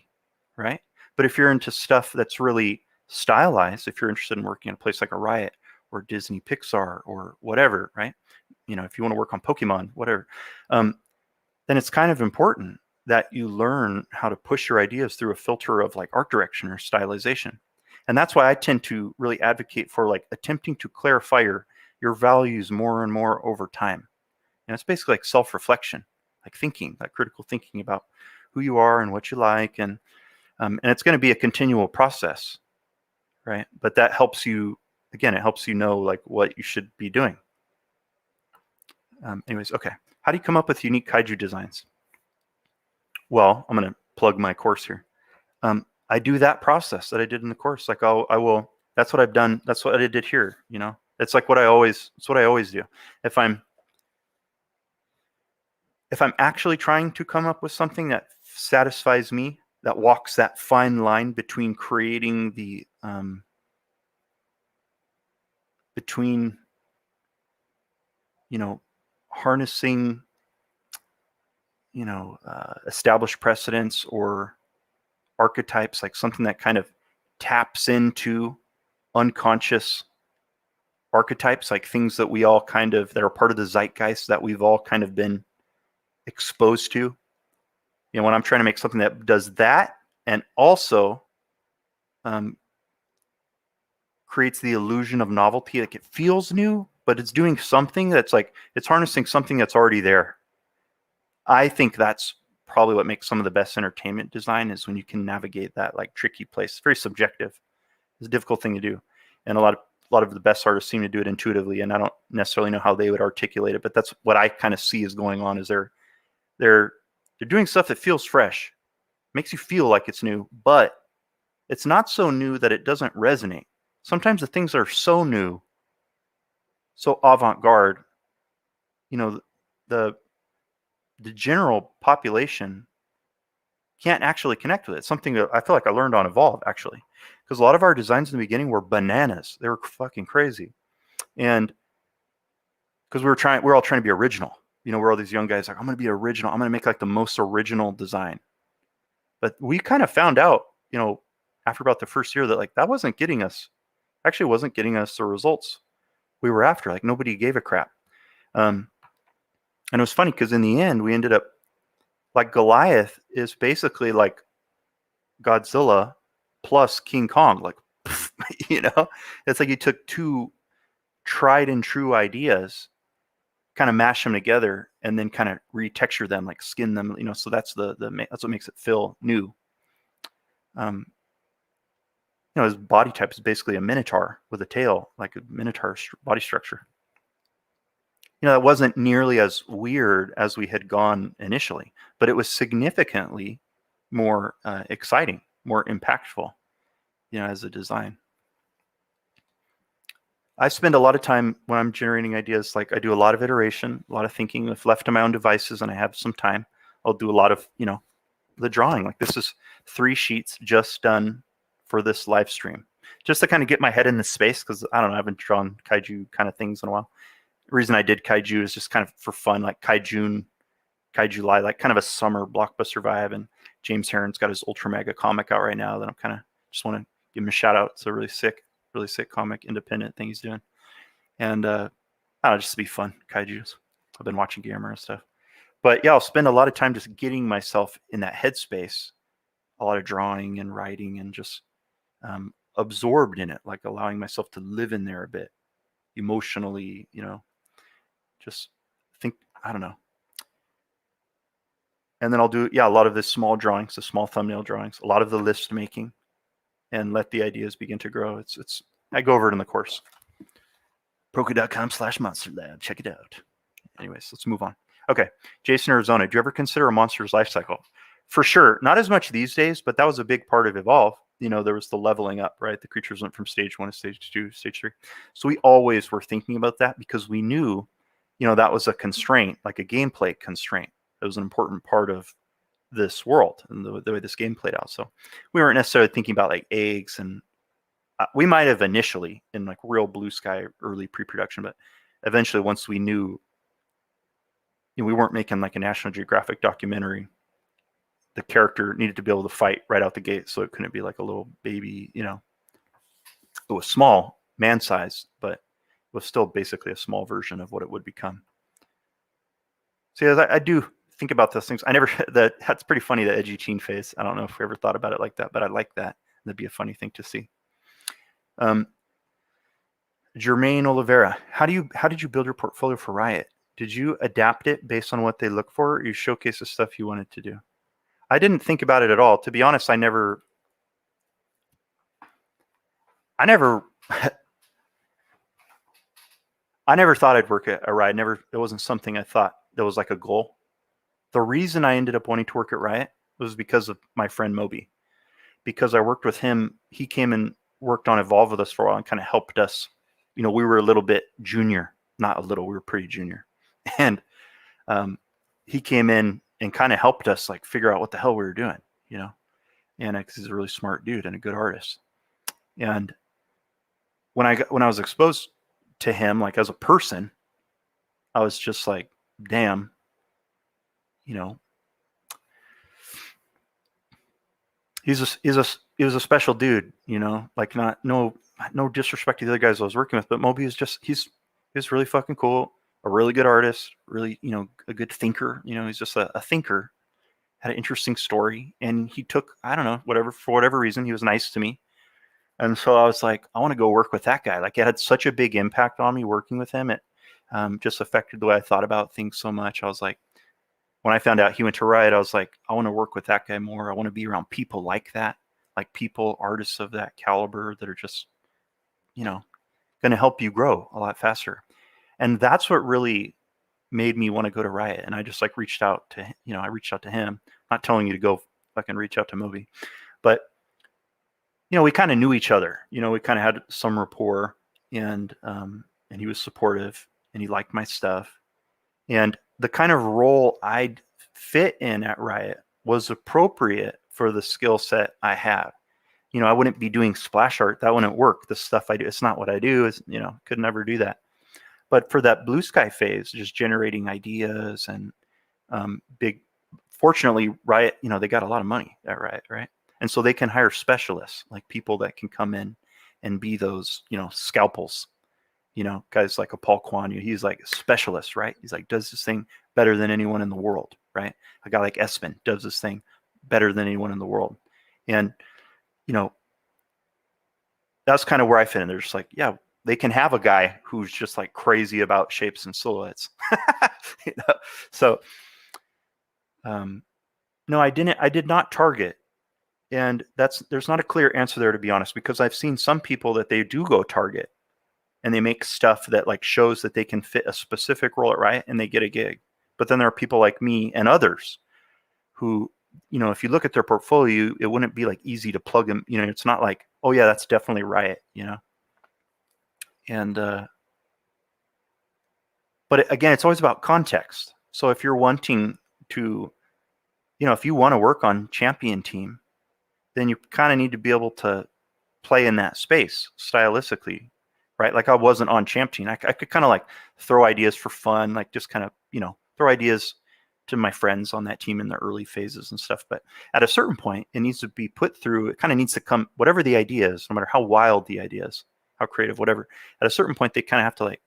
right? But if you're into stuff that's really stylized, if you're interested in working in a place like a Riot or Disney Pixar or whatever, right? You know, if you want to work on Pokemon, whatever, then it's kind of important that you learn how to push your ideas through a filter of like art direction or stylization. And that's why I tend to really advocate for like attempting to clarify your values more and more over time. And it's basically like self-reflection, like thinking, like critical thinking about who you are and what you like. And it's going to be a continual process, right? But that helps you, again, it helps you know like what you should be doing. Anyways, okay. How do you come up with unique kaiju designs? Well, I'm going to plug my course here. I do that process that I did in the course. Like I will, that's what I've done. That's what I did here. You know, it's like it's what I always do. If I'm actually trying to come up with something that satisfies me, that walks that fine line between creating the, between, you know, harnessing, you know, established precedents or archetypes, like something that kind of taps into unconscious archetypes, like things that we all kind of, that are part of the zeitgeist that we've all kind of been exposed to. You know, when I'm trying to make something that does that and also creates the illusion of novelty, like it feels new, but it's doing something that's like, it's harnessing something that's already there. I think that's probably what makes some of the best entertainment design, is when you can navigate that like tricky place. It's very subjective. It's a difficult thing to do. And a lot of the best artists seem to do it intuitively, and I don't necessarily know how they would articulate it, but that's what I kind of see is going on, is they're doing stuff that feels fresh, makes you feel like it's new, but it's not so new that it doesn't resonate. sometimes the things that are so new, so avant-garde, the general population can't actually connect with it. Something that I feel like I learned on Evolve, actually, because a lot of our designs in the beginning were bananas. They were fucking crazy, and because we're all trying to be original. We're all these young guys like, I'm going to be original. I'm going to make like the most original design. But we kind of found out, after about the first year that like that wasn't getting us the results we were after. Like nobody gave a crap. And it was funny because in the end we ended up like Goliath is basically like Godzilla plus King Kong. Like, it's like you took two tried and true ideas, kind of mash them together, and then kind of retexture them, like skin them. So that's that's what makes it feel new. His body type is basically a minotaur with a tail, like a minotaur body structure. That wasn't nearly as weird as we had gone initially, but it was significantly more exciting, more impactful, as a design. I spend a lot of time when I'm generating ideas, like I do a lot of iteration, a lot of thinking. If left to my own devices and I have some time, I'll do a lot of, the drawing. Like this is 3 sheets just done for this live stream, just to kind of get my head in the space, because I don't know, I haven't drawn kaiju kind of things in a while. The reason I did kaiju is just kind of for fun, like Kaiju July, like kind of a summer blockbuster vibe. And James Herron's got his Ultra Mega comic out right now that I'm kind of just want to give him a shout out. It's a really sick comic, independent thing he's doing. And I don't know, just to be fun, kaijus. I've been watching Gamer and stuff. But yeah, I'll spend a lot of time just getting myself in that headspace, a lot of drawing and writing and just absorbed in it, like allowing myself to live in there a bit emotionally, just think, I don't know. And then I'll do, a lot of the small drawings, the small thumbnail drawings, a lot of the list making, and let the ideas begin to grow. I go over it in the course. Proko.com/monsterlab. Check it out. Anyways, let's move on. Okay. Jason, Arizona. Do you ever consider a monster's life cycle? For sure. Not as much these days, but that was a big part of Evolve. There was the leveling up, right? The creatures went from stage 1 to stage 2, stage 3. So we always were thinking about that because we knew, that was a constraint, like a gameplay constraint. It was an important part of this world and the way this game played out. So we weren't necessarily thinking about like eggs, and we might have initially in like real blue sky early pre-production, but eventually once we knew, we weren't making like a National Geographic documentary, the character needed to be able to fight right out the gate, so it couldn't be like a little baby, it was small, man-sized, but it was still basically a small version of what it would become. So yeah, I do think about those things. That's pretty funny, the edgy teen phase. I don't know if we ever thought about it like that, but I like that. That'd be a funny thing to see. Jermaine Oliveira, how did you build your portfolio for Riot? Did you adapt it based on what they look for, or you showcase the stuff you wanted to do? I didn't think about it at all. To be honest, I never thought I'd work at a Riot. It wasn't something I thought that was like a goal. The reason I ended up wanting to work at Riot was because of my friend Moby. Because I worked with him, he came and worked on Evolve with us for a while and kind of helped us. We were a little bit junior. Not a little, we were pretty junior. And he came in and kind of helped us like figure out what the hell we were doing, and because he's a really smart dude and a good artist. And when I was exposed to him, like as a person, I was just like, damn, he was a special dude, like no disrespect to the other guys I was working with, but Moby is he's really fucking cool, a really good artist, really, a good thinker, he's just a thinker, had an interesting story, and he took, I don't know, for whatever reason, he was nice to me. And so I was like, I want to go work with that guy. Like it had such a big impact on me working with him. It just affected the way I thought about things so much. I was like, when I found out he went to Riot, I was like, I want to work with that guy more. I want to be around people like that, like people, artists of that caliber that are just, going to help you grow a lot faster. And that's what really made me want to go to Riot. And I just like reached out to him, not telling you to go fucking reach out to Moby, but we kind of knew each other. We kind of had some rapport, and he was supportive, and he liked my stuff. And the kind of role I'd fit in at Riot was appropriate for the skill set I have. I wouldn't be doing splash art. That wouldn't work. The stuff I do, it's not what I do. Could never do that. But for that blue sky phase, just generating ideas and fortunately, Riot, they got a lot of money at Riot, right? And so they can hire specialists, like people that can come in and be those, scalpels, guys like a Paul Kwan. He's like a specialist, right? He's like, does this thing better than anyone in the world, right? A guy like Espen does this thing better than anyone in the world. And, that's kind of where I fit in. They're just like, yeah, they can have a guy who's just like crazy about shapes and silhouettes. So, no, I did not target. And there's not a clear answer there, to be honest, because I've seen some people that they do go target and they make stuff that like shows that they can fit a specific role at Riot and they get a gig. But then there are people like me and others who, if you look at their portfolio, it wouldn't be like easy to plug them. It's not like, oh yeah, that's definitely Riot, And, but again, it's always about context. So if you're wanting to, if you want to work on champion team, then you kind of need to be able to play in that space stylistically, right? Like I wasn't on champ team. I could kind of like throw ideas for fun, like just kind of, throw ideas to my friends on that team in the early phases and stuff. But at a certain point, it needs to be put through, it kind of needs to come, whatever the idea is, no matter how wild the idea is, how creative, whatever, at a certain point, they kind of have to like,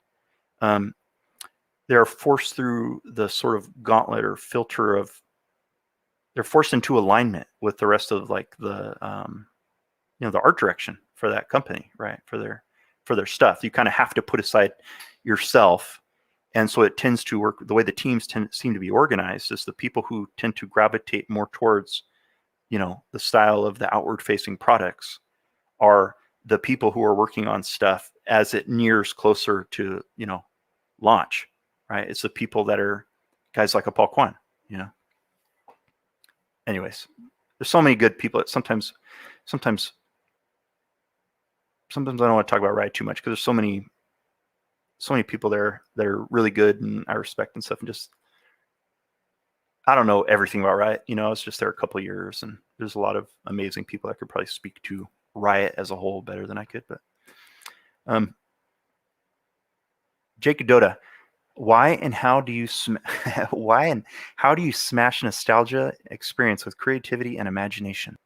they're forced through the sort of gauntlet or filter of, they're forced into alignment with the rest of like the, the art direction for that company, right? For their stuff. You kind of have to put aside yourself. And so it tends to work, the way the teams seem to be organized is the people who tend to gravitate more towards, the style of the outward facing products are the people who are working on stuff as it nears closer to, launch, right? It's the people that are guys like a Paul Kwan, Anyways, there's so many good people that sometimes I don't want to talk about Riot too much because there's so many people there that are really good and I respect and stuff, and just I don't know everything about Riot. I was just there a couple of years, and there's a lot of amazing people that could probably speak to Riot as a whole better than I could. But Jake Doda, why and how do you smash nostalgia experience with creativity and imagination?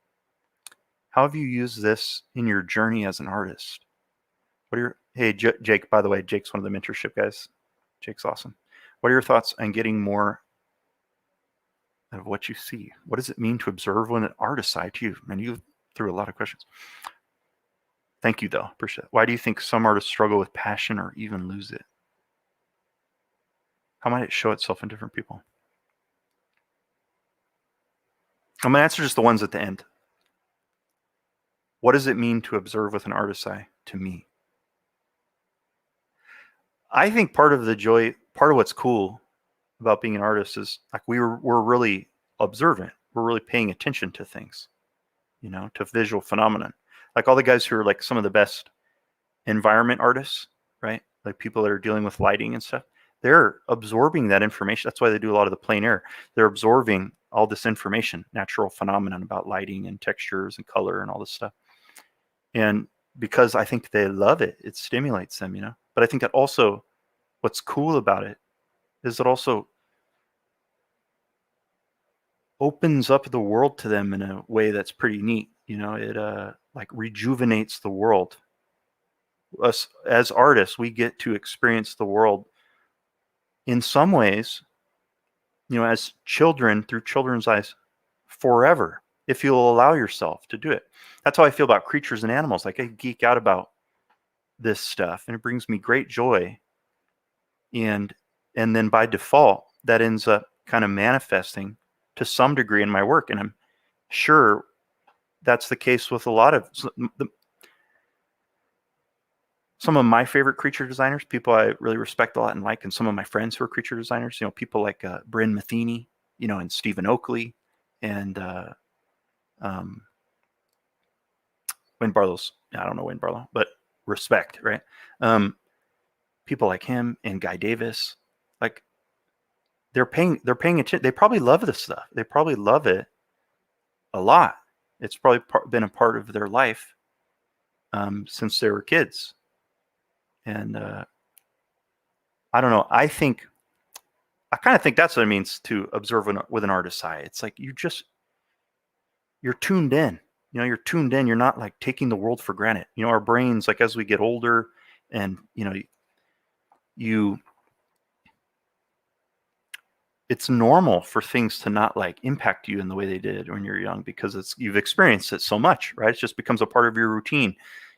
How have you used this in your journey as an artist? Hey, Jake, by the way, Jake's one of the mentorship guys. Jake's awesome. What are your thoughts on getting more of what you see? What does it mean to observe when an artist side to you? Man, you threw a lot of questions. Thank you, though. Appreciate it. Why do you think some artists struggle with passion or even lose it? How might it show itself in different people? I'm going to answer just the ones at the end. What does it mean to observe with an artist's eye to me? I think part of the joy, part of what's cool about being an artist is like we're really observant. We're really paying attention to things, to visual phenomenon. Like all the guys who are like some of the best environment artists, right? Like people that are dealing with lighting and stuff, they're absorbing that information. That's why they do a lot of the plein air. They're absorbing all this information, natural phenomenon about lighting and textures and color and all this stuff. And because I think they love it, it stimulates them, But I think that also what's cool about it is it also opens up the world to them in a way that's pretty neat. It like rejuvenates the world. Us as artists, we get to experience the world in some ways, as children through children's eyes forever, if you'll allow yourself to do it. That's how I feel about creatures and animals. Like I geek out about this stuff and it brings me great joy. And then by default, that ends up kind of manifesting to some degree in my work. And I'm sure that's the case with a lot of some of my favorite creature designers, people I really respect a lot and like, and some of my friends who are creature designers, people like Bryn Matheny, and Stephen Oakley, and Wayne Barlow's, I don't know Wayne Barlow, but respect, right? People like him and Guy Davis, like they're paying attention. They probably love this stuff. They probably love it a lot. It's probably been a part of their life since they were kids. And I don't know. I kind of think that's what it means to observe with an artist's eye. It's like you're tuned in. You're tuned in. You're not like taking the world for granted. Our brains, like as we get older, and it's normal for things to not like impact you in the way they did when you're young, because you've experienced it so much, right? It just becomes a part of your routine.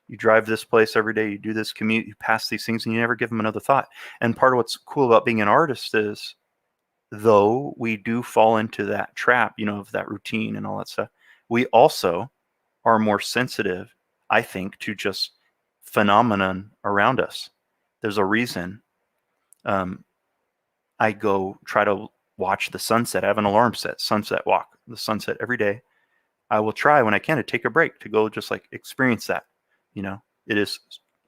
You drive this place every day, you do this commute, you pass these things, and you never give them another thought. And part of what's cool about being an artist is, though we do fall into that trap, of that routine and all that stuff, we also are more sensitive, I think, to just phenomenon around us. There's a reason I go try to watch the sunset. I have an alarm set, sunset walk, the sunset every day. I will try when I can to take a break, to go just like experience that. It is,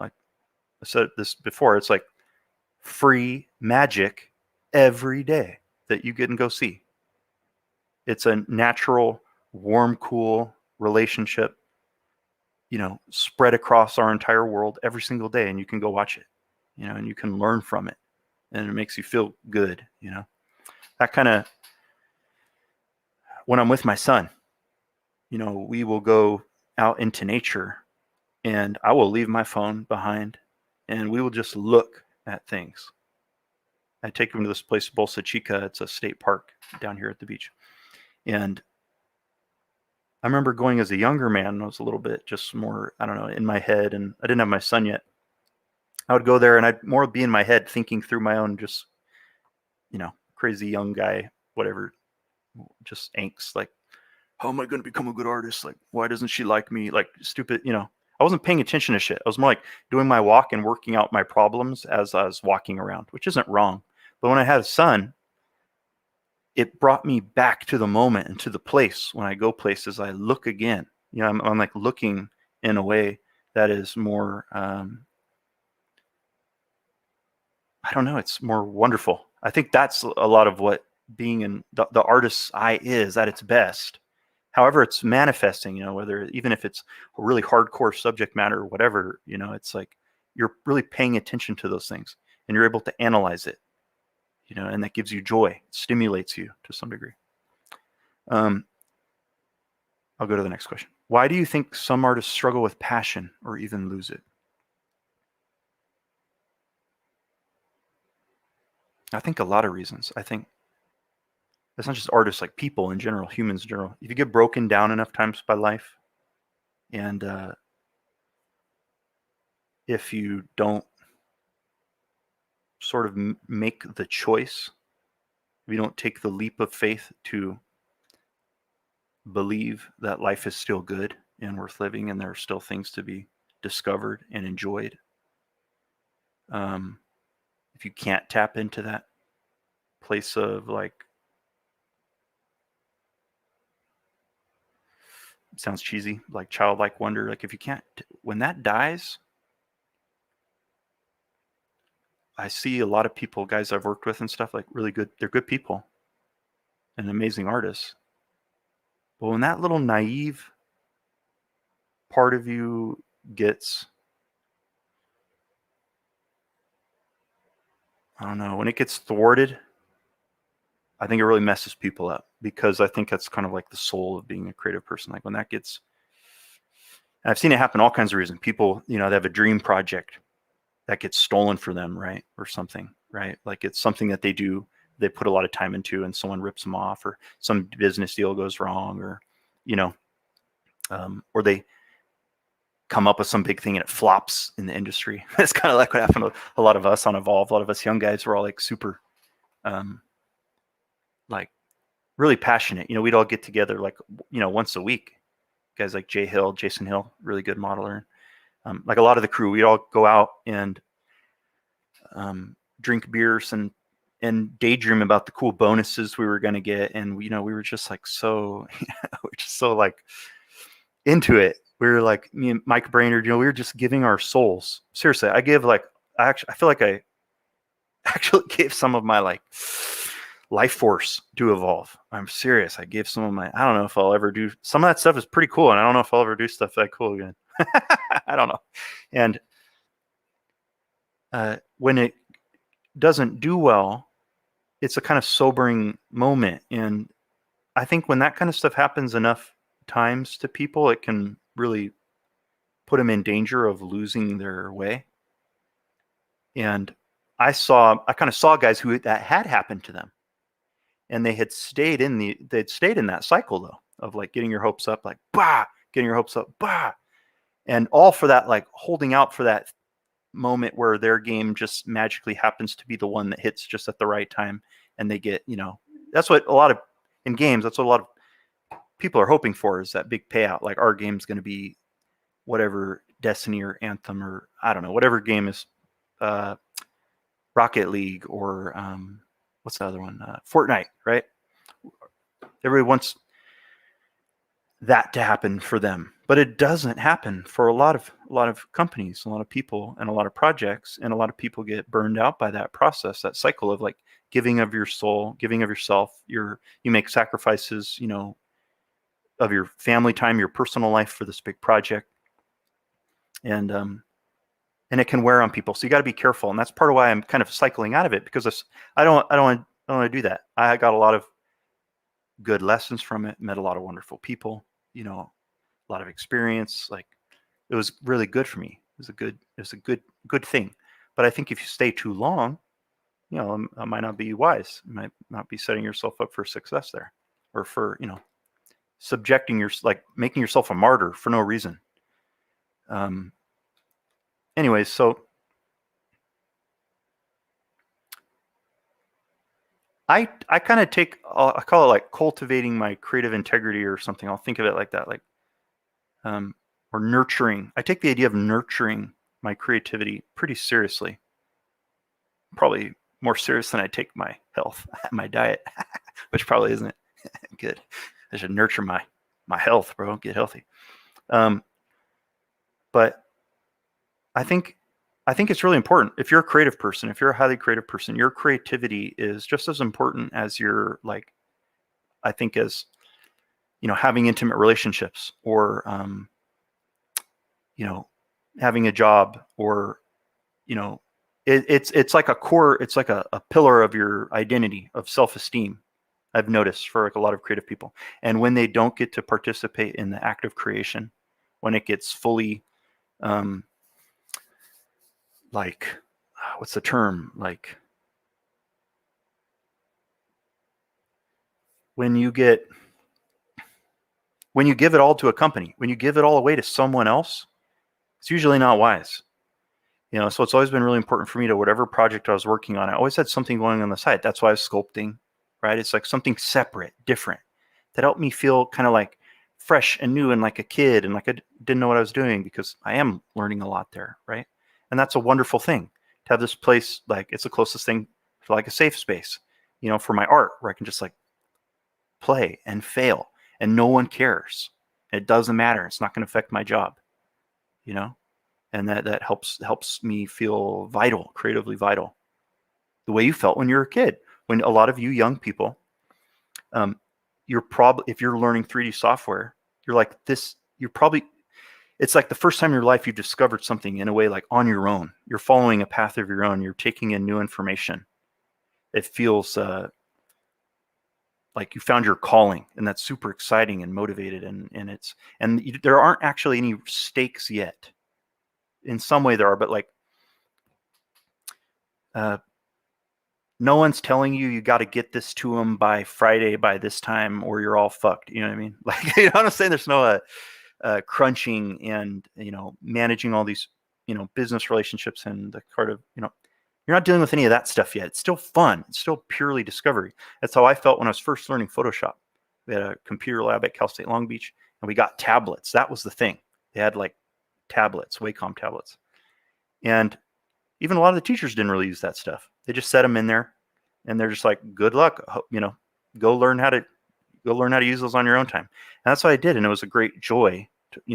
like I said this before, it's like free magic every day that you get and go see. It's a natural, warm, cool relationship, spread across our entire world every single day, and you can go watch it, and you can learn from it, and it makes you feel good, That kind of, when I'm with my son, we will go out into nature, and I will leave my phone behind, and we will just look at things. I take him to this place, Bolsa Chica. It's a state park down here at the beach. And I remember going as a younger man. I was a little bit just more, I don't know, in my head, and I didn't have my son yet. I would go there and I'd more be in my head thinking through my own just, crazy young guy, whatever, just angst. Like, how am I going to become a good artist? Like, why doesn't she like me? Like, stupid, I wasn't paying attention to shit. I was more like doing my walk and working out my problems as I was walking around, which isn't wrong. But when I had a son, it brought me back to the moment and to the place. When I go places, I look again. I'm like looking in a way that is more, I don't know, it's more wonderful. I think that's a lot of what being in the artist's eye is at its best. However it's manifesting, whether, even if it's a really hardcore subject matter or whatever, it's like you're really paying attention to those things and you're able to analyze it, and that gives you joy, it stimulates you to some degree. I'll go to the next question. Why do you think some artists struggle with passion or even lose it? I think a lot of reasons. I think it's not just artists, like people in general, humans in general. If you get broken down enough times by life, and if you don't sort of make the choice, if you don't take the leap of faith to believe that life is still good and worth living, and there are still things to be discovered and enjoyed, if you can't tap into that place of, like, it sounds cheesy, like childlike wonder, like if you can't, when that dies, I see a lot of people, guys I've worked with and stuff, like really good, they're good people and amazing artists. But when that little naive part of you gets, I don't know, when it gets thwarted, I think it really messes people up, because I think that's kind of like the soul of being a creative person. Like when that gets, and I've seen it happen all kinds of reasons. People, they have a dream project that gets stolen from them, right? Or something, right? Like it's something that they do, they put a lot of time into, and someone rips them off, or some business deal goes wrong, or, or they come up with some big thing and it flops in the industry. It's kind of like what happened to a lot of us on Evolve. A lot of us young guys were all like super, like really passionate. We'd all get together like, once a week. Guys like Jay Hill, Jason Hill, really good modeler. Like a lot of the crew, we'd all go out and drink beers and daydream about the cool bonuses we were going to get. And, we were just like, we're just so like into it. we were like, me and Mike Brainerd, we were just giving our souls. Seriously, I feel like I actually gave some of my like life force to evolve. I'm serious. I gave some of my, I don't know if I'll ever do, some of that stuff is pretty cool. And I don't know if I'll ever do stuff that cool again. I don't know. And when it doesn't do well, it's a kind of sobering moment. And I think when that kind of stuff happens enough times to people, it can really put them in danger of losing their way. And I kind of saw guys that had happened to them, and they had stayed in that cycle though, of like getting your hopes up, like bah, getting your hopes up, bah, and all for that, like holding out for that moment where their game just magically happens to be the one that hits just at the right time, and they get, that's what a lot of in games, that's what a lot of people are hoping for, is that big payout. Like our game's going to be whatever Destiny or Anthem or I don't know, whatever game is, Rocket League or what's the other one? Fortnite, right? Everybody wants that to happen for them, but it doesn't happen for a lot of companies, a lot of people, and a lot of projects, and a lot of people get burned out by that process, that cycle of like giving of your soul, giving of yourself. You make sacrifices, of your family time, your personal life for this big project, and it can wear on people. So you got to be careful, and that's part of why I'm kind of cycling out of it, because I don't want to do that. I got a lot of good lessons from it, met a lot of wonderful people, a lot of experience. Like it was really good for me. It was a good thing. But I think if you stay too long, it might not be wise. You might not be setting yourself up for success there, or for, making yourself a martyr for no reason. Anyways, so I kind of I call it like cultivating my creative integrity or something. I'll think of it like that, like, or nurturing. I take the idea of nurturing my creativity pretty seriously. Probably more serious than I take my health, my diet, which probably isn't good. I should nurture my health, bro. Get healthy. But I think it's really important. If you're a creative person, if you're a highly creative person, your creativity is just as important as your, like, I think as, having intimate relationships, or, having a job, or, it's like a core, it's like a pillar of your identity, of self-esteem. I've noticed for like a lot of creative people. And when they don't get to participate in the act of creation, when it gets fully, like, what's the term? Like, when you give it all to a company, when you give it all away to someone else, it's usually not wise. So it's always been really important for me, to whatever project I was working on, I always had something going on the side. That's why I was sculpting, right? It's like something separate, different, that helped me feel kind of like fresh and new and like a kid, and like I didn't know what I was doing, because I am learning a lot there, right? And that's a wonderful thing, to have this place, like it's the closest thing to like a safe space, for my art, where I can just like play and fail, and no one cares. It doesn't matter. It's not going to affect my job, and that helps me feel vital, creatively vital, the way you felt when you were a kid. When a lot of you young people, if you're learning 3D software, you're like this. It's like the first time in your life you've discovered something in a way, like on your own. You're following a path of your own. You're taking in new information. It feels like you found your calling, and that's super exciting and motivated. And there aren't actually any stakes yet. In some way there are, but like, no one's telling you got to get this to them by Friday by this time, or you're all fucked. You know what I mean? Like, you know what I'm saying? There's no crunching and, managing all these, business relationships, and the part of, you're not dealing with any of that stuff yet. It's still fun. It's still purely discovery. That's how I felt when I was first learning Photoshop. We had a computer lab at Cal State Long Beach, and we got tablets. That was the thing. They had like tablets, Wacom tablets. And even a lot of the teachers didn't really use that stuff. They just set them in there, and they're just like, good luck, go learn how to use those on your own time. And that's what I did. And it was a great joy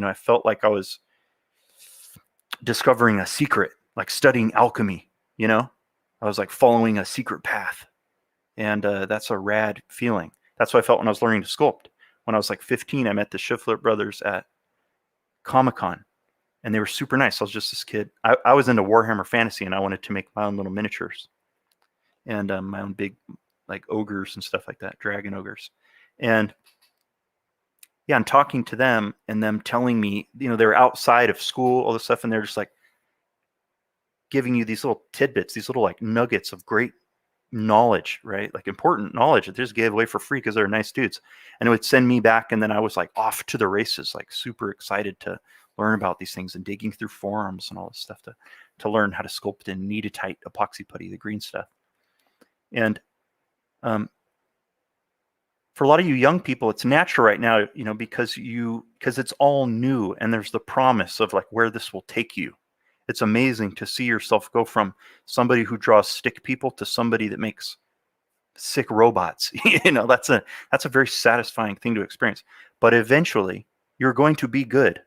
I felt like I was discovering a secret, like studying alchemy, I was like following a secret path. And that's a rad feeling. That's what I felt when I was learning to sculpt. When I was like 15, I met the Schiffler brothers at Comic-Con, and they were super nice. I was just this kid. I was into Warhammer Fantasy, and I wanted to make my own little miniatures and my own big like ogres and stuff like that, dragon ogres. And yeah, I'm talking to them and them telling me, they're outside of school, all this stuff, and they're just like giving you these little tidbits, these little like nuggets of great knowledge, right? Like important knowledge that they just gave away for free because they're nice dudes. And it would send me back, and then I was like off to the races, like super excited to learn about these things and digging through forums and all this stuff to learn how to sculpt in Kneaditite epoxy putty, the green stuff. And for a lot of you young people, it's natural right now, because it's all new and there's the promise of like where this will take you. It's amazing to see yourself go from somebody who draws stick people to somebody that makes sick robots. That's a very satisfying thing to experience. But eventually, you're going to be good,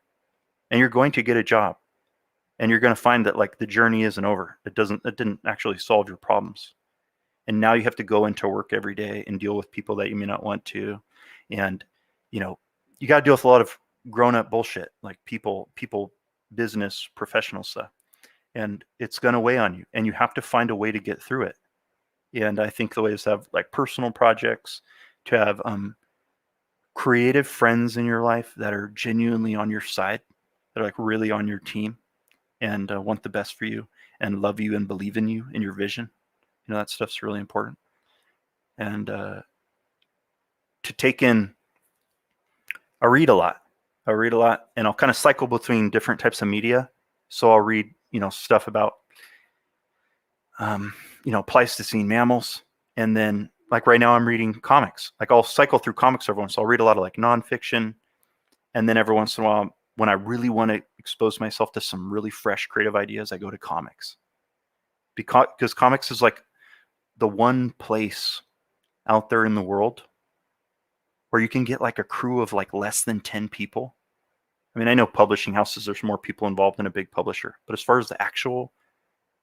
and you're going to get a job, and you're going to find that like the journey isn't over. It didn't actually solve your problems, and now you have to go into work every day and deal with people that you may not want to, and you got to deal with a lot of grown-up bullshit, like people, business, professional stuff, and it's going to weigh on you, and you have to find a way to get through it. And I think the way is to have like personal projects, to have creative friends in your life that are genuinely on your side, that are like really on your team and want the best for you and love you and believe in you and your vision. That stuff's really important. And to take in, I read a lot, and I'll kind of cycle between different types of media. So I'll read, stuff about, Pleistocene mammals. And then like right now I'm reading comics. Like I'll cycle through comics every once. So I'll read a lot of like nonfiction. And then every once in a while, when I really want to expose myself to some really fresh creative ideas, I go to comics. Because comics is like the one place out there in the world where you can get like a crew of like less than 10 people. I mean, I know publishing houses, there's more people involved than a big publisher. But as far as the actual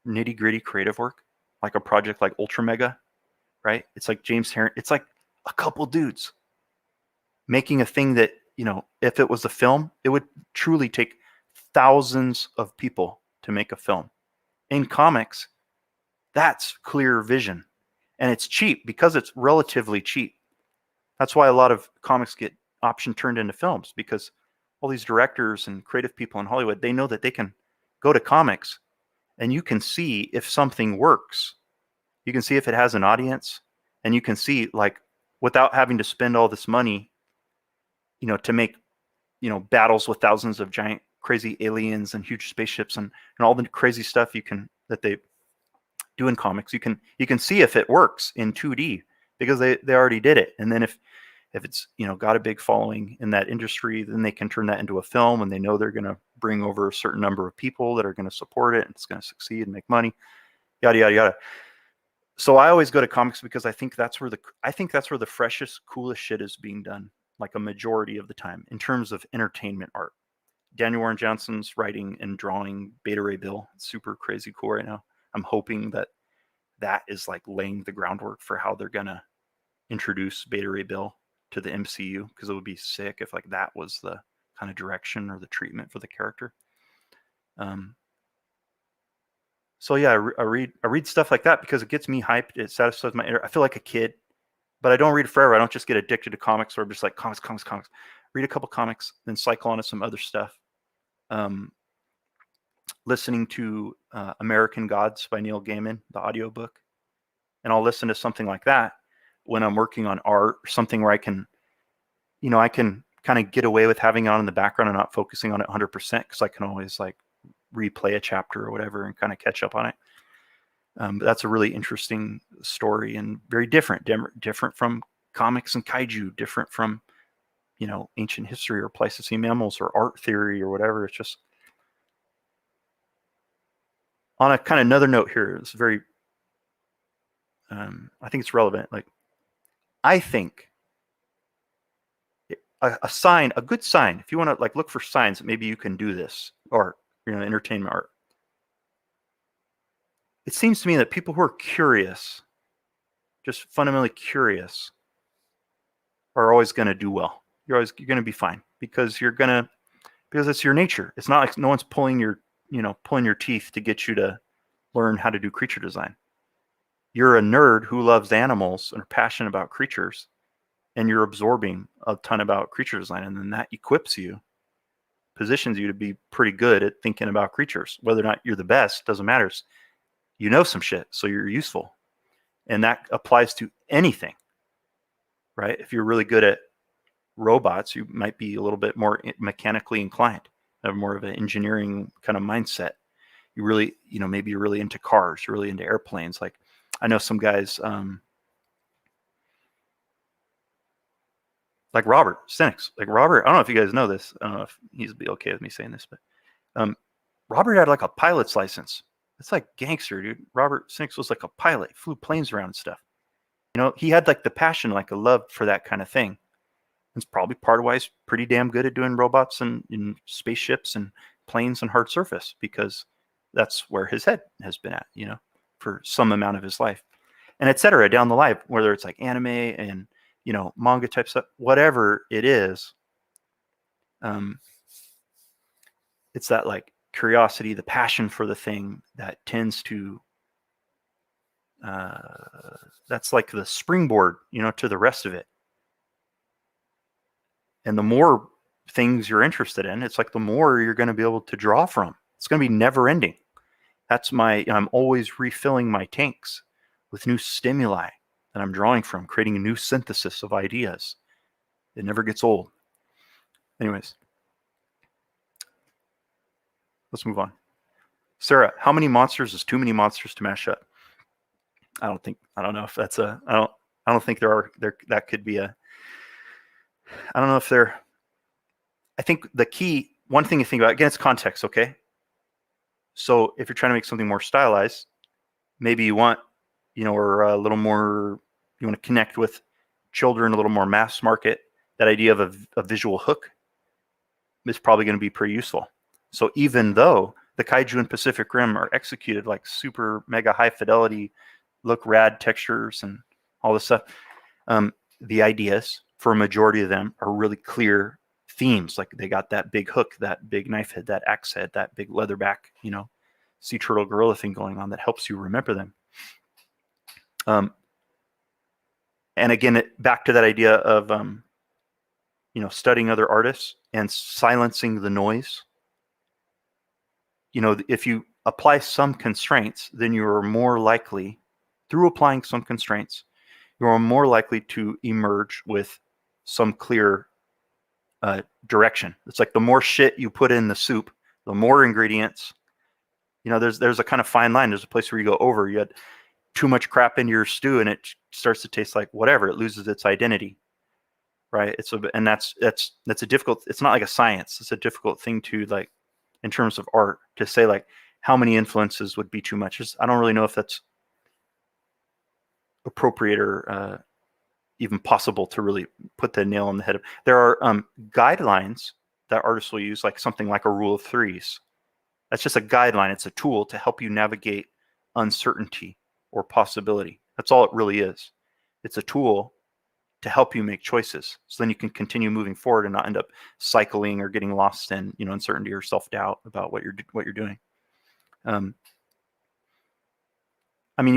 nitty gritty creative work, like a project like Ultra Mega, right? It's like James Herron. It's like a couple dudes making a thing that, if it was a film, it would truly take thousands of people to make a film. In comics, that's clear vision. And it's cheap because it's relatively cheap. That's why a lot of comics get option turned into films, because all these directors and creative people in Hollywood, they know that they can go to comics and you can see if something works. You can see if it has an audience, and you can see like without having to spend all this money, to make, battles with thousands of giant crazy aliens and huge spaceships and all the crazy stuff that they do in comics. You can see if it works in 2D because they already did it. And then if it's, got a big following in that industry, then they can turn that into a film, and they know they're going to bring over a certain number of people that are going to support it, and it's going to succeed and make money, yada, yada, yada. So I always go to comics because I think that's where the freshest, coolest shit is being done, like a majority of the time, in terms of entertainment art. Daniel Warren Johnson's writing and drawing Beta Ray Bill. It's super crazy cool right now. I'm hoping that is like laying the groundwork for how they're gonna introduce Beta Ray Bill to the MCU, because it would be sick if like that was the kind of direction or the treatment for the character. So yeah, I read stuff like that because it gets me hyped. It satisfies I feel like a kid, but I don't read it forever. I don't just get addicted to comics, or I'm just like comics. Read a couple comics, then cycle onto some other stuff. Listening to American Gods by Neil Gaiman, the audiobook, and I'll listen to something like that when I'm working on art, or something where I can kind of get away with having it on in the background and not focusing on it 100%, because I can always like replay a chapter or whatever and kind of catch up on it. But that's a really interesting story and very different from comics and kaiju, different from, ancient history or Pleistocene mammals or art theory or whatever. It's just on a kind of another note here. It's very, I think it's relevant. Like, I think a sign, a good sign, if you want to like look for signs that maybe you can do this, or entertainment art. It seems to me that people who are curious, just fundamentally curious, are always going to do well. You're going to be fine because it's your nature. It's not like no one's pulling your teeth to get you to learn how to do creature design. You're a nerd who loves animals and are passionate about creatures, and you're absorbing a ton about creature design, and then that equips you, positions you to be pretty good at thinking about creatures. Whether or not you're the best doesn't matter. You know some shit, so you're useful. And that applies to anything, right? If you're really good at robots, you might be a little bit more mechanically inclined, have more of an engineering kind of mindset. You really, maybe you're really into cars, you're really into airplanes. Like I know some guys, like Robert Stenix. Like Robert, I don't know if you guys know this. I don't know if he's be okay with me saying this, but Robert had like a pilot's license. It's like gangster, dude. Robert Stenix was like a pilot, flew planes around and stuff. He had like the passion, like a love for that kind of thing. It's probably part of why he's pretty damn good at doing robots and in spaceships and planes and hard surface, because that's where his head has been at, for some amount of his life, and etc. down the line, whether it's like anime and manga type stuff, whatever it is. It's that like curiosity, the passion for the thing that tends to that's like the springboard, to the rest of it. And the more things you're interested in, it's like the more you're going to be able to draw from. It's going to be never ending. That's I'm always refilling my tanks with new stimuli that I'm drawing from, creating a new synthesis of ideas. It never gets old. Anyways, let's move on. Sarah, how many monsters is too many monsters to mash up? I don't know if that's I don't think that could be a, I don't know if there, I think the key, one thing to think about, again, it's context, okay? So if you're trying to make something more stylized, maybe you want, or a little more, you want to connect with children, a little more mass market, that idea of a visual hook is probably going to be pretty useful. So even though the Kaiju and Pacific Rim are executed like super mega high fidelity, look rad textures and all this stuff, the ideas for a majority of them are really clear themes. Like they got that big hook, that big knife head, that axe head, that big leatherback, sea turtle gorilla thing going on that helps you remember them. And again, back to that idea of, studying other artists and silencing the noise. If you apply some constraints, then you are more likely, through applying some constraints, you are more likely to emerge with some clear direction. It's like the more shit you put in the soup, the more ingredients, there's a kind of fine line. There's a place where you go over. You had too much crap in your stew and it starts to taste like whatever. It loses its identity, right? And that's a difficult, it's not like a science. It's a difficult thing to, like, in terms of art, to say like how many influences would be too much. I don't really know if that's appropriate or even possible to really put the nail on the head of. There are guidelines that artists will use, like something like a rule of threes. That's just a guideline. It's a tool to help you navigate uncertainty or possibility. That's all it really is. It's a tool to help you make choices, so then you can continue moving forward and not end up cycling or getting lost in uncertainty or self-doubt about what you're doing. You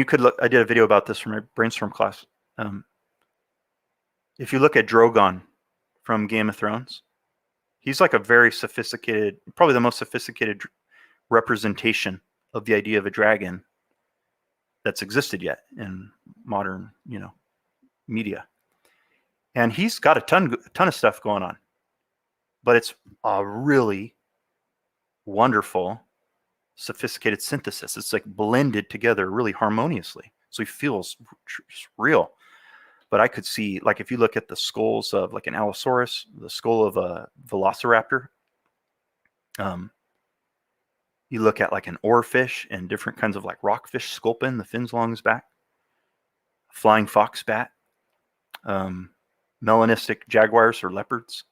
could look. I did a video about this from my brainstorm class. If you look at Drogon from Game of Thrones, he's like a very sophisticated, probably the most sophisticated representation of the idea of a dragon that's existed yet in modern, media. And he's got a ton of stuff going on, but it's a really wonderful, sophisticated synthesis. It's like blended together really harmoniously. So he feels real. But I could see, like, if you look at the skulls of like an Allosaurus, the skull of a Velociraptor, you look at like an oarfish and different kinds of like rockfish sculpin, the fins along his back, flying fox bat, melanistic jaguars or leopards.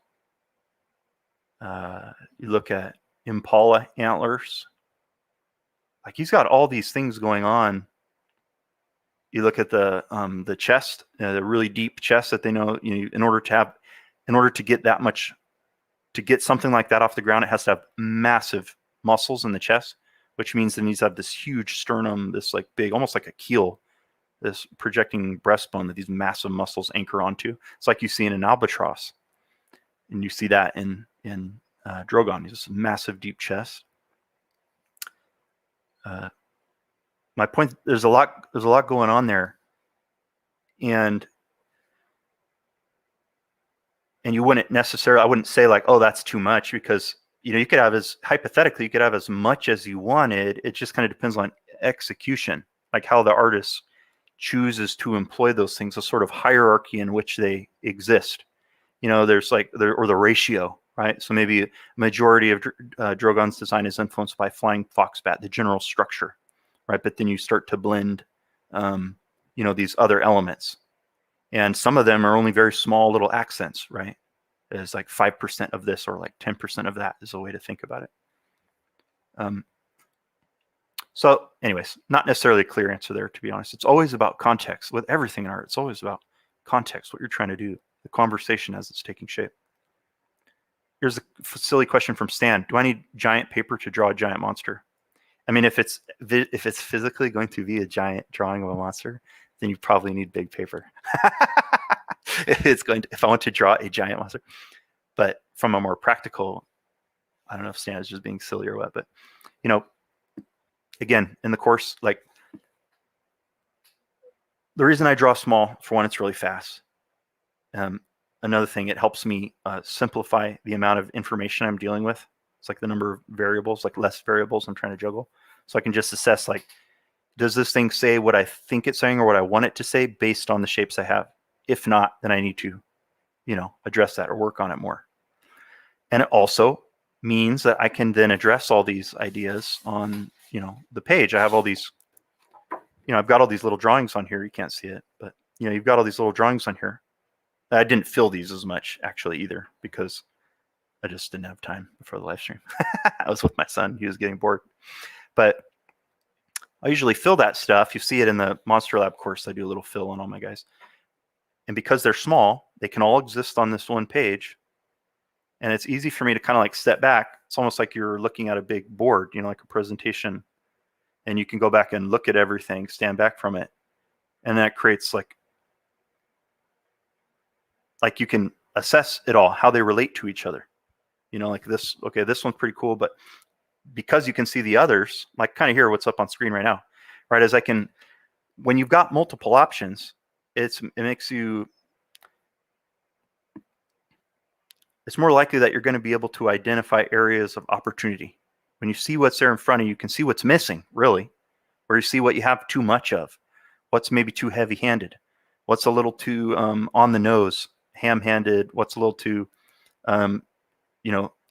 You look at Impala antlers. Like he's got all these things going on. You look at the chest, the really deep chest that they know. In order to get that much, to get something like that off the ground, it has to have massive muscles in the chest, which means it needs to have this huge sternum, this like big, almost like a keel, this projecting breastbone that these massive muscles anchor onto. It's like you see in an albatross, and you see that in Drogon. He's this massive deep chest. My point, there's a lot going on there, and you wouldn't necessarily, I wouldn't say like, oh, that's too much, because you could have hypothetically, you could have as much as you wanted. It just kind of depends on execution, like how the artist chooses to employ those things, a sort of hierarchy in which they exist. There's like or the ratio, right? So maybe a majority of Drogon's design is influenced by Flying Foxbat, the general structure, right? But then you start to blend, these other elements, and some of them are only very small little accents, right? It's like 5% of this or like 10% of that is a way to think about it. So anyways, not necessarily a clear answer there, to be honest. It's always about context. With everything in art, it's always about context, what you're trying to do, the conversation as it's taking shape. Here's a silly question from Stan. Do I need giant paper to draw a giant monster? I mean, if it's physically going to be a giant drawing of a monster, then you probably need big paper. If I want to draw a giant monster. But from a more practical, I don't know if Stan is just being silly or what, but again, in the course, like the reason I draw small, for one, it's really fast. Another thing, it helps me simplify the amount of information I'm dealing with. It's like the number of variables, like less variables I'm trying to juggle. So I can just assess, like, does this thing say what I think it's saying or what I want it to say based on the shapes I have? If not, then I need to, address that or work on it more. And it also means that I can then address all these ideas on, the page. I have all these, I've got all these little drawings on here. You can't see it, but, you've got all these little drawings on here. I didn't fill these as much actually either, because I just didn't have time before the live stream. I was with my son. He was getting bored. But I usually fill that stuff. You see it in the Monster Lab course. I do a little fill on all my guys. And because they're small, they can all exist on this one page. And it's easy for me to kind of like step back. It's almost like you're looking at a big board, like a presentation. And you can go back and look at everything, stand back from it. And that creates like you can assess it all, how they relate to each other. Like this, okay, this one's pretty cool, but because you can see the others, like kind of hear what's up on screen right now, right? As I can, when you've got multiple options, it makes you, it's more likely that you're going to be able to identify areas of opportunity. When you see what's there in front of you, you can see what's missing, really, or you see what you have too much of, what's maybe too heavy-handed, what's a little too on the nose, ham-handed, what's a little too,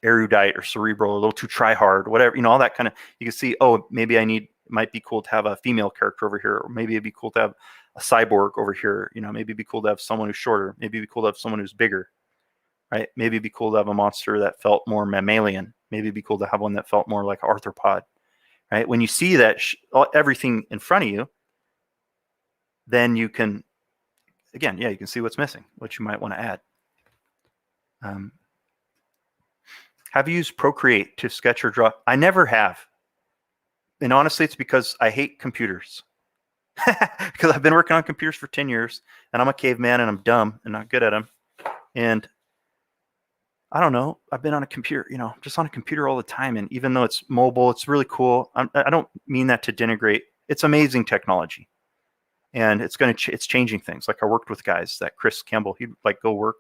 erudite or cerebral, a little too try-hard, whatever, all that kind of, you can see, oh, maybe it might be cool to have a female character over here, or maybe it'd be cool to have a cyborg over here, maybe it'd be cool to have someone who's shorter, maybe it'd be cool to have someone who's bigger, right? Maybe it'd be cool to have a monster that felt more mammalian, maybe it'd be cool to have one that felt more like an arthropod, right? When you see that everything in front of you, then you can, again, you can see what's missing, what you might want to add. Have you used Procreate to sketch or draw? I never have. And honestly, it's because I hate computers. Because I've been working on computers for 10 years, and I'm a caveman, and I'm dumb and not good at them. And I don't know. I've been on a computer, just on a computer all the time. And even though it's mobile, it's really cool. I don't mean that to denigrate. It's amazing technology. And it's changing things. Like I worked with guys, that Chris Campbell, he'd like go work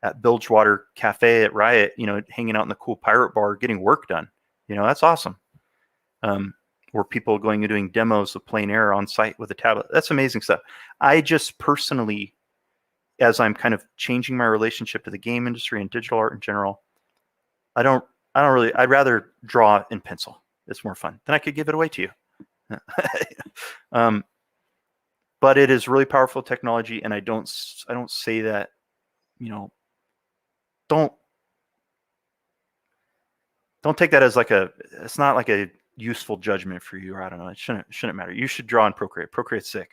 at Bilgewater Cafe at Riot, hanging out in the cool pirate bar, getting work done. That's awesome. Or people going and doing demos of plein air on site with a tablet. That's amazing stuff. I just personally, as I'm kind of changing my relationship to the game industry and digital art in general, I'd rather draw in pencil. It's more fun. Then I could give it away to you. But it is really powerful technology, and I don't say that, don't don't take that as like it's not like a useful judgment for you, or I don't know. It shouldn't matter. You should draw and procreate. Procreate's sick.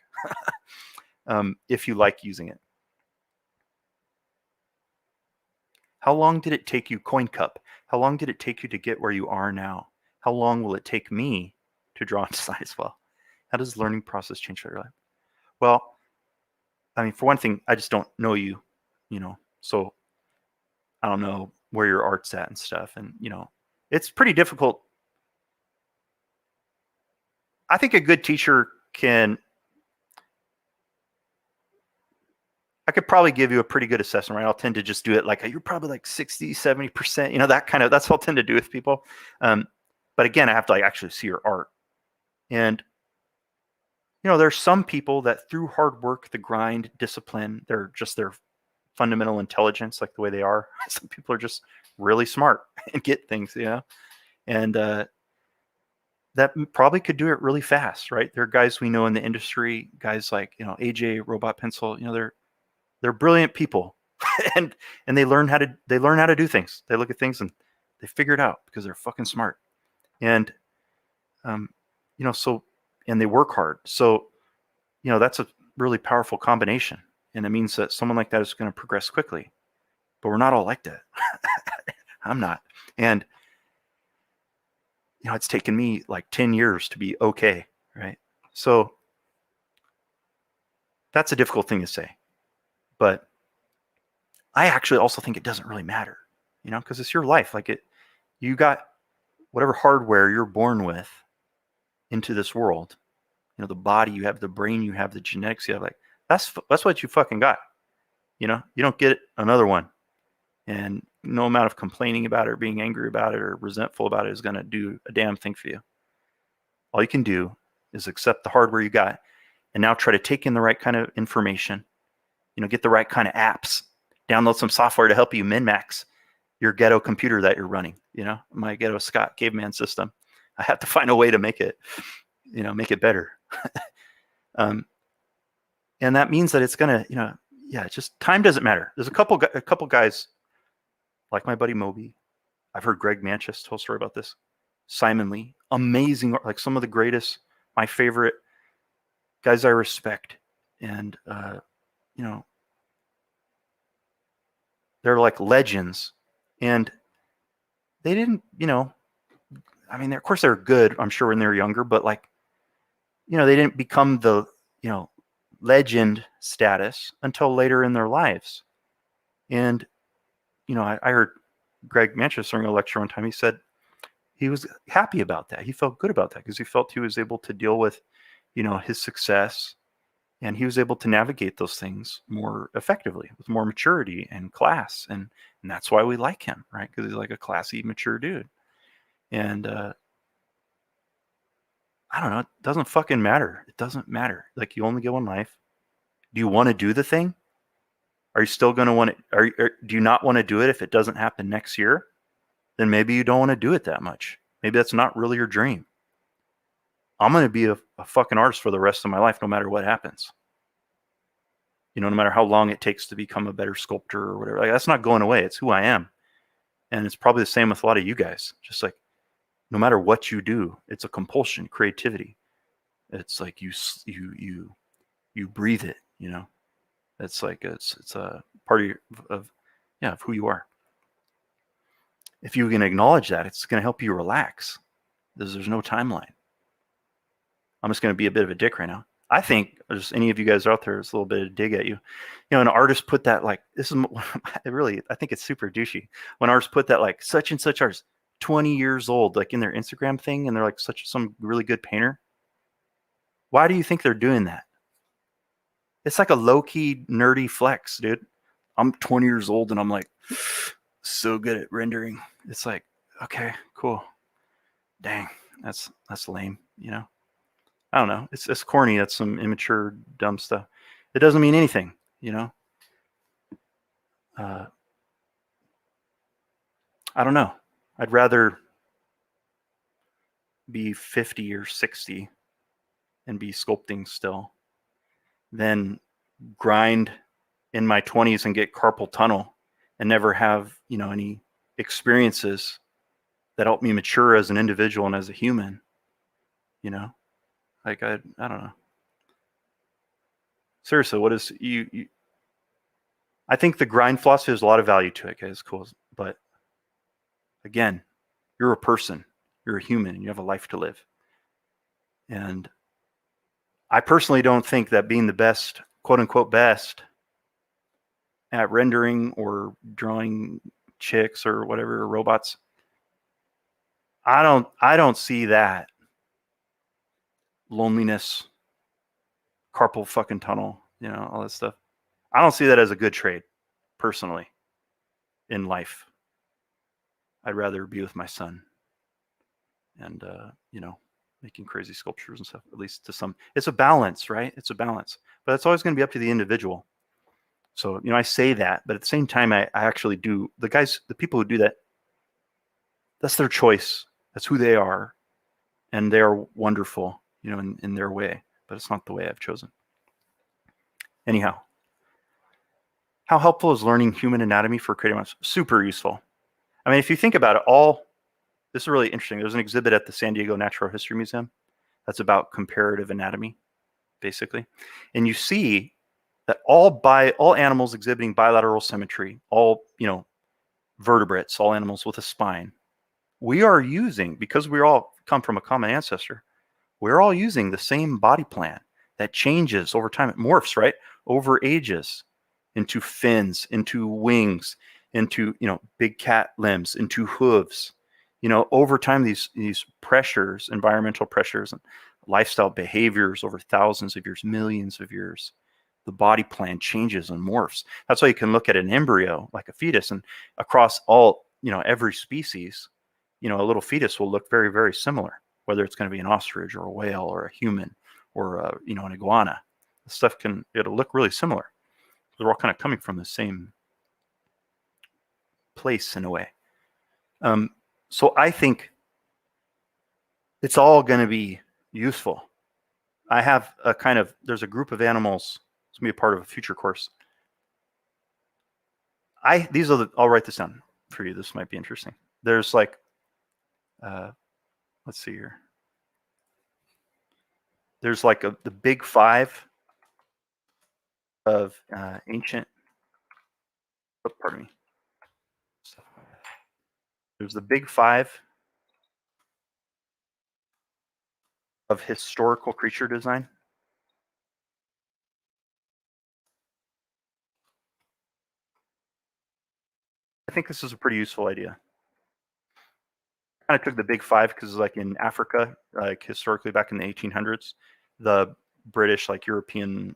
If you like using it. How long did it take you, Coin Cup? How long did it take you to get where you are now? How long will it take me to draw and decide as well? How does the learning process change your life? Well, I mean, for one thing, I just don't know you, so I don't know where your art's at and stuff. And, it's pretty difficult. I think a good teacher I could probably give you a pretty good assessment, right? I'll tend to just do it like, you're probably like 60, 70%, that's what I'll tend to do with people. But again, I have to like actually see your art. And, there's some people that through hard work, the grind, discipline, their fundamental intelligence, like the way they are. Some people are just really smart and get things, and that probably could do it really fast, right? There are guys we know in the industry, guys like, AJ, Robot Pencil, they're brilliant people, and they learn how to do things. They look at things and they figure it out because they're fucking smart, and and they work hard. So, that's a really powerful combination, and it means that someone like that is going to progress quickly. But we're not all like that. I'm not, and it's taken me like 10 years to be okay, right? So that's a difficult thing to say. But I actually also think it doesn't really matter, because it's your life. Like you got whatever hardware you're born with into this world, the body you have, the brain you have, the genetics you have, like that's what you fucking got. You don't get another one. And no amount of complaining about it or being angry about it or resentful about it is going to do a damn thing for you. All you can do is accept the hardware you got and now try to take in the right kind of information, get the right kind of apps, download some software to help you min-max your ghetto computer that you're running, my ghetto Scott caveman system. I have to find a way to make it, make it better. And that means that it's going to, just time doesn't matter. There's a couple guys like my buddy Moby. I've heard Greg Manchester tell a story about this. Simon Lee, amazing, like some of the greatest, my favorite guys I respect. And, they're like legends. And they didn't, of course they're good, I'm sure, when they're younger, but like, they didn't become the, legend status until later in their lives. And, I heard Greg Manchester during a lecture one time. He said he was happy about that. He felt good about that because he felt he was able to deal with, his success, and he was able to navigate those things more effectively with more maturity and class. And that's why we like him, right? Because he's like a classy, mature dude. And I don't know. It doesn't fucking matter. It doesn't matter. Like, you only get one life. Do you want to do the thing? Are you still going to want to, do you not want to do it if it doesn't happen next year? Then maybe you don't want to do it that much. Maybe that's not really your dream. I'm going to be a fucking artist for the rest of my life, no matter what happens. No matter how long it takes to become a better sculptor or whatever. Like, that's not going away. It's who I am. And it's probably the same with a lot of you guys. Just like, no matter what you do, it's a compulsion, creativity. It's like you breathe it, It's like it's a part of who you are. If you can acknowledge that, it's going to help you relax. There's no timeline. I'm just going to be a bit of a dick right now. I think there's any of you guys out there, it's a little bit of a dig at you. An artist put that like, this is really, I think it's super douchey. When artists put that like such and such artist, 20 years old, like in their Instagram thing, and they're like some really good painter. Why do you think they're doing that? It's like a low-key nerdy flex, dude. I'm 20 years old and I'm like so good at rendering. It's like, okay, cool. Dang, that's lame, I don't know. It's corny. That's some immature, dumb stuff. It doesn't mean anything, I don't know. I'd rather be 50 or 60 and be sculpting still than grind in my 20s and get carpal tunnel and never have, any experiences that helped me mature as an individual and as a human. You know, like I don't know. Seriously, what is you? I think the grind philosophy has a lot of value to it. Okay, it's cool, but again, you're a person, you're a human, and you have a life to live. And I personally don't think that being the best, quote unquote, best at rendering or drawing chicks or whatever, robots, I don't see that. Loneliness, carpal fucking tunnel, you know, all that stuff. I don't see that as a good trade, personally, in life. I'd rather be with my son and, you know, making crazy sculptures and stuff, at least to some. It's a balance, right? It's a balance. But it's always going to be up to the individual. So, you know, I say that, but at the same time, I actually do. The people who do that, that's their choice. That's who they are. And they are wonderful, you know, in their way. But it's not the way I've chosen. Anyhow, how helpful is learning human anatomy for creative minds? Super useful. I mean, if you think about it, this is really interesting. There's an exhibit at the San Diego Natural History Museum that's about comparative anatomy, basically. And you see that all animals exhibiting bilateral symmetry, all, you know, vertebrates, all animals with a spine, we are using, because we all come from a common ancestor, we're all using the same body plan that changes over time. It morphs, right? Over ages into fins, into wings, into, you know, big cat limbs, into hooves. You know, over time, these pressures, environmental pressures and lifestyle behaviors over thousands of years, millions of years, the body plan changes and morphs. That's why you can look at an embryo like a fetus, and across all, you know, every species, you know, a little fetus will look very, very similar, whether it's going to be an ostrich or a whale or a human or a, you know, an iguana. The stuff it'll look really similar. They're all kind of coming from the same place in a way. So I think it's all going to be useful. I have there's a group of animals. It's going to be a part of a future course. I'll write this down for you. This might be interesting. There's like, let's see here. There's like the big five of ancient, pardon me. There's the big five of historical creature design. I think this is a pretty useful idea. I kind of took the big five because, like, in Africa, like historically back in the 1800s, the British, like European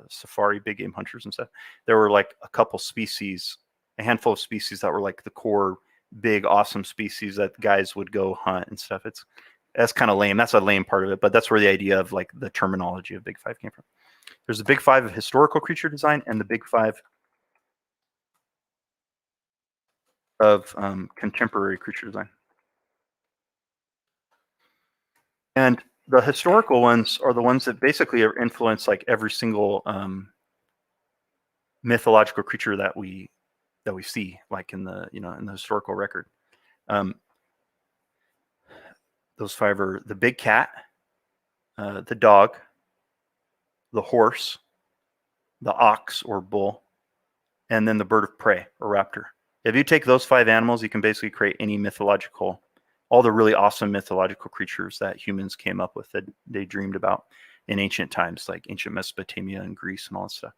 safari big game hunters and stuff, there were like a handful of species that were like the core big awesome species that guys would go hunt and stuff. That's kind of lame. That's a lame part of it, but that's where the idea of like the terminology of big five came from. There's the big five of historical creature design and the big five of contemporary creature design. And the historical ones are the ones that basically are influence like every single mythological creature that we see, like in the, you know, in the historical record. Those five are the big cat, the dog, the horse, the ox or bull, and then the bird of prey or raptor. If you take those five animals, you can basically create any all the really awesome mythological creatures that humans came up with that they dreamed about in ancient times, like ancient Mesopotamia and Greece and all that stuff.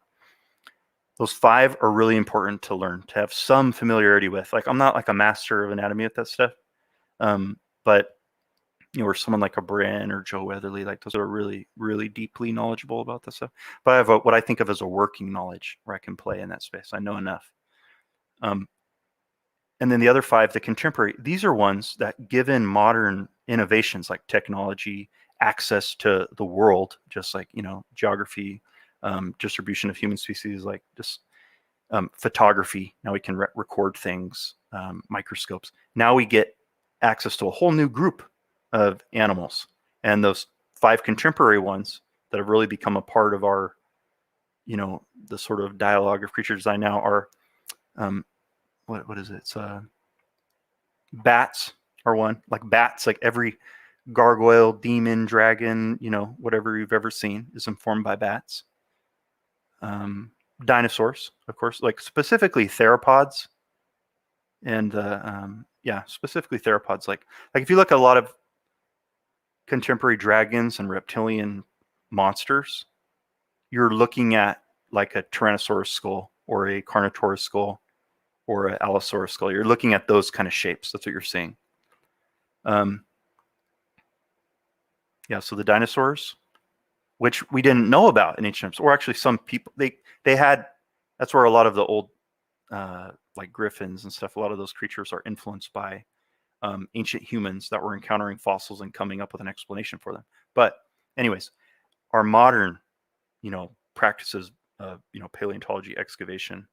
Those five are really important to learn, to have some familiarity with. Like, I'm not like a master of anatomy with that stuff, but, you know, or someone like a Bren or Joe Weatherly, like those are really, really deeply knowledgeable about this stuff. But I have what I think of as a working knowledge where I can play in that space. I know enough. And then the other five, the contemporary, these are ones that, given modern innovations like technology, access to the world, just like, you know, geography, distribution of human species, like just photography. Now we can record things, microscopes. Now we get access to a whole new group of animals. And those five contemporary ones that have really become a part of our, you know, the sort of dialogue of creature design now are, what is it? It's bats, are one. Like bats, like every gargoyle, demon, dragon, whatever you've ever seen is informed by bats. Dinosaurs, of course, like specifically theropods. And specifically theropods. Like if you look at a lot of contemporary dragons and reptilian monsters, you're looking at like a Tyrannosaurus skull or a Carnotaurus skull or an Allosaurus skull. You're looking at those kind of shapes. That's what you're seeing. So the dinosaurs, which we didn't know about in ancient times, or actually some people, they had, that's where a lot of the old like griffins and stuff, a lot of those creatures are influenced by ancient humans that were encountering fossils and coming up with an explanation for them. But anyways, our modern, practices of, paleontology, excavation,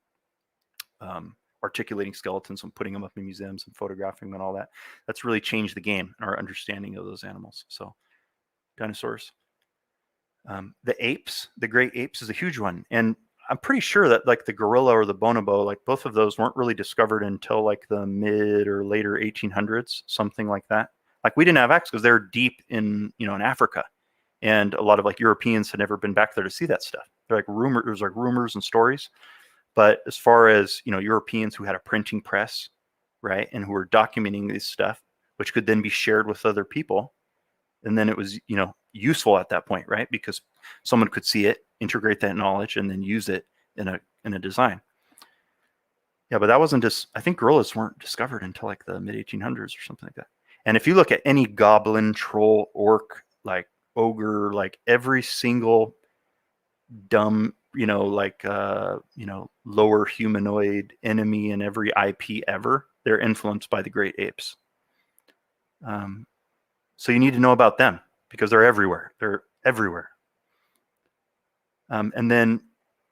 articulating skeletons and putting them up in museums and photographing them and all that, that's really changed the game and our understanding of those animals. So dinosaurs. The apes, the great apes is a huge one. And I'm pretty sure that like the gorilla or the bonobo, like both of those weren't really discovered until like the mid or later 1800s, something like that. Like we didn't have access because they're deep in, in Africa. And a lot of like Europeans had never been back there to see that stuff. They're like there's like rumors and stories. But as far as, Europeans who had a printing press, right, and who were documenting this stuff, which could then be shared with other people, and then it was, useful at that point, right? Because someone could see it, integrate that knowledge, and then use it in a design. Yeah, but that wasn't just, I think gorillas weren't discovered until like the mid 1800s or something like that. And if you look at any goblin, troll, orc, like ogre, like every single dumb, lower humanoid enemy in every IP ever, they're influenced by the great apes. So you need to know about them because they're everywhere. They're everywhere. And then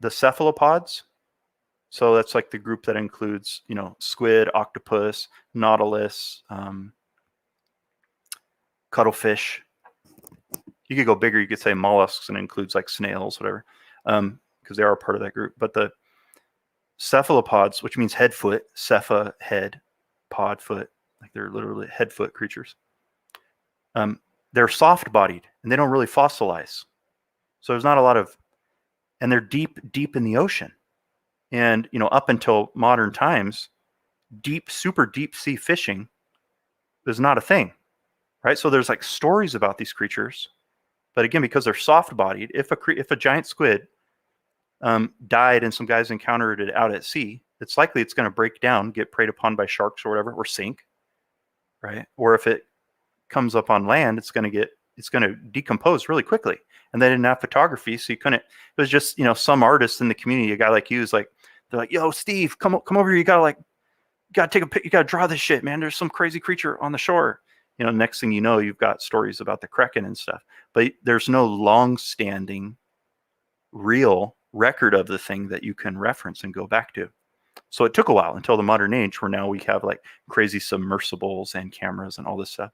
the cephalopods. So that's like the group that includes, squid, octopus, nautilus, cuttlefish. You could go bigger. You could say mollusks, and includes like snails, whatever, because they are part of that group. But the cephalopods, which means head foot, cepha, head, pod, foot, like they're literally head foot creatures. They're soft-bodied, and they don't really fossilize. So there's not a lot of, and they're deep in the ocean. And, up until modern times, super deep sea fishing is not a thing, right? So there's like stories about these creatures. But again, because they're soft-bodied, if a giant squid died and some guys encountered it out at sea, it's likely it's going to break down, get preyed upon by sharks or whatever, or sink, right? Or if it comes up on land, it's going to decompose really quickly. And they didn't have photography, so you couldn't. It was just some artist in the community, a guy like you, is like, they're like, "Yo, Steve, come over here. You gotta take a pic. You gotta draw this shit, man. There's some crazy creature on the shore." Next thing you know, you've got stories about the Kraken and stuff. But there's no long-standing, real record of the thing that you can reference and go back to. So it took a while until the modern age, where now we have like crazy submersibles and cameras and all this stuff,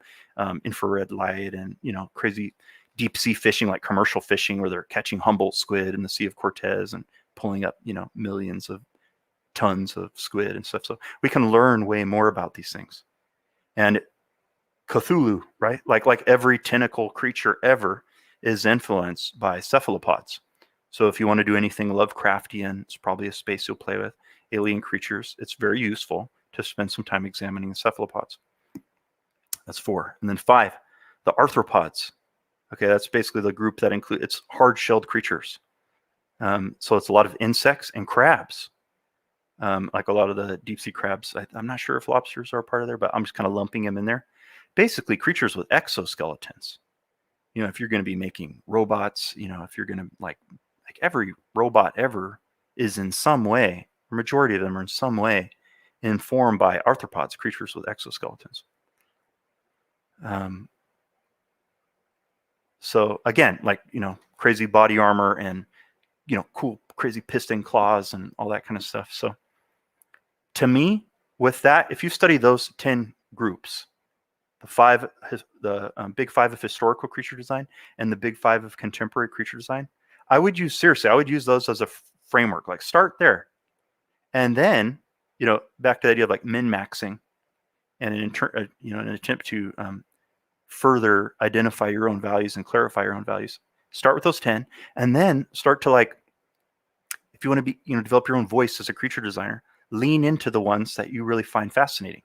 infrared light, and crazy deep sea fishing, like commercial fishing, where they're catching Humboldt squid in the Sea of Cortez and pulling up millions of tons of squid and stuff. So we can learn way more about these things. And Cthulhu, right? Like every tentacle creature ever is influenced by cephalopods. So if you want to do anything Lovecraftian, it's probably a space you'll play with. Alien creatures, it's very useful to spend some time examining the cephalopods. That's 4. And then 5, the arthropods. Okay, that's basically the group that includes, it's hard-shelled creatures. So it's a lot of insects and crabs. Like a lot of the deep sea crabs. I'm not sure if lobsters are a part of there, but I'm just kind of lumping them in there. Basically, creatures with exoskeletons. If you're going to be making robots, if you're going to like every robot ever is in some way, the majority of them are in some way informed by arthropods, creatures with exoskeletons. So again, like, crazy body armor and, cool, crazy piston claws and all that kind of stuff. So to me, with that, if you study those 10 groups, the big 5 of historical creature design and the big 5 of contemporary creature design, I would use those as a framework. Like, start there. And then, back to the idea of like min-maxing. and an attempt to further identify your own values and clarify your own values. Start with those 10, and then start to, like, if you want to be, develop your own voice as a creature designer, lean into the ones that you really find fascinating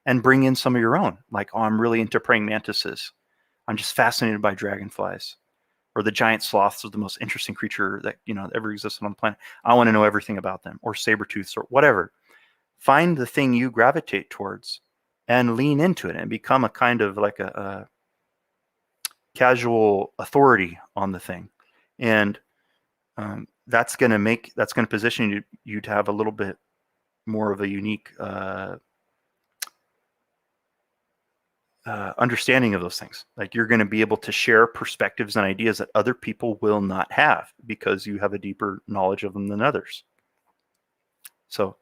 and bring in some of your own. Like, oh, I'm really into praying mantises. I'm just fascinated by dragonflies. Or the giant sloths are the most interesting creature that, ever existed on the planet. I want to know everything about them. Or saber-tooths or whatever. Find the thing you gravitate towards and lean into it and become a kind of like a casual authority on the thing. And that's going to position you to have a little bit more of a unique understanding of those things. Like, you're going to be able to share perspectives and ideas that other people will not have because you have a deeper knowledge of them than others. So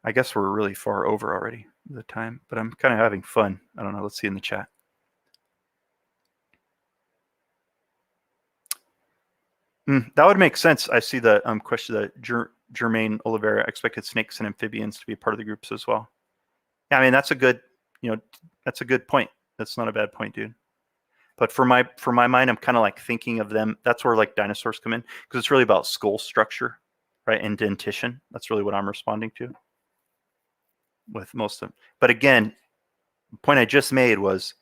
I guess we're really far over already the time, but I'm kind of having fun. I don't know. Let's see in the chat. That would make sense. I see the question that Jermaine Oliveira expected snakes and amphibians to be part of the groups as well. Yeah, I mean, that's a good, that's a good point. That's not a bad point, dude. But for my mind, I'm kind of like thinking of them. That's where like dinosaurs come in, because it's really about skull structure, right? And dentition. That's really what I'm responding to with most of them. But again, the point I just made was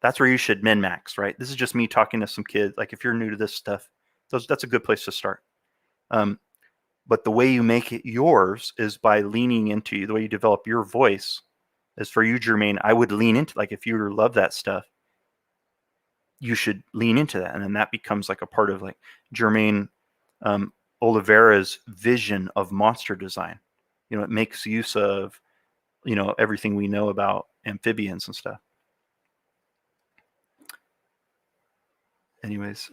that's where you should min-max, right? This is just me talking to some kids. Like, if you're new to this stuff, that's a good place to start. But the way you make it yours is by leaning into the way you develop your voice. As for you, Jermaine, I would lean into, like, if you love that stuff, you should lean into that. And then that becomes like a part of like Jermaine Oliveira's vision of monster design. It makes use of, everything we know about amphibians and stuff. Anyways,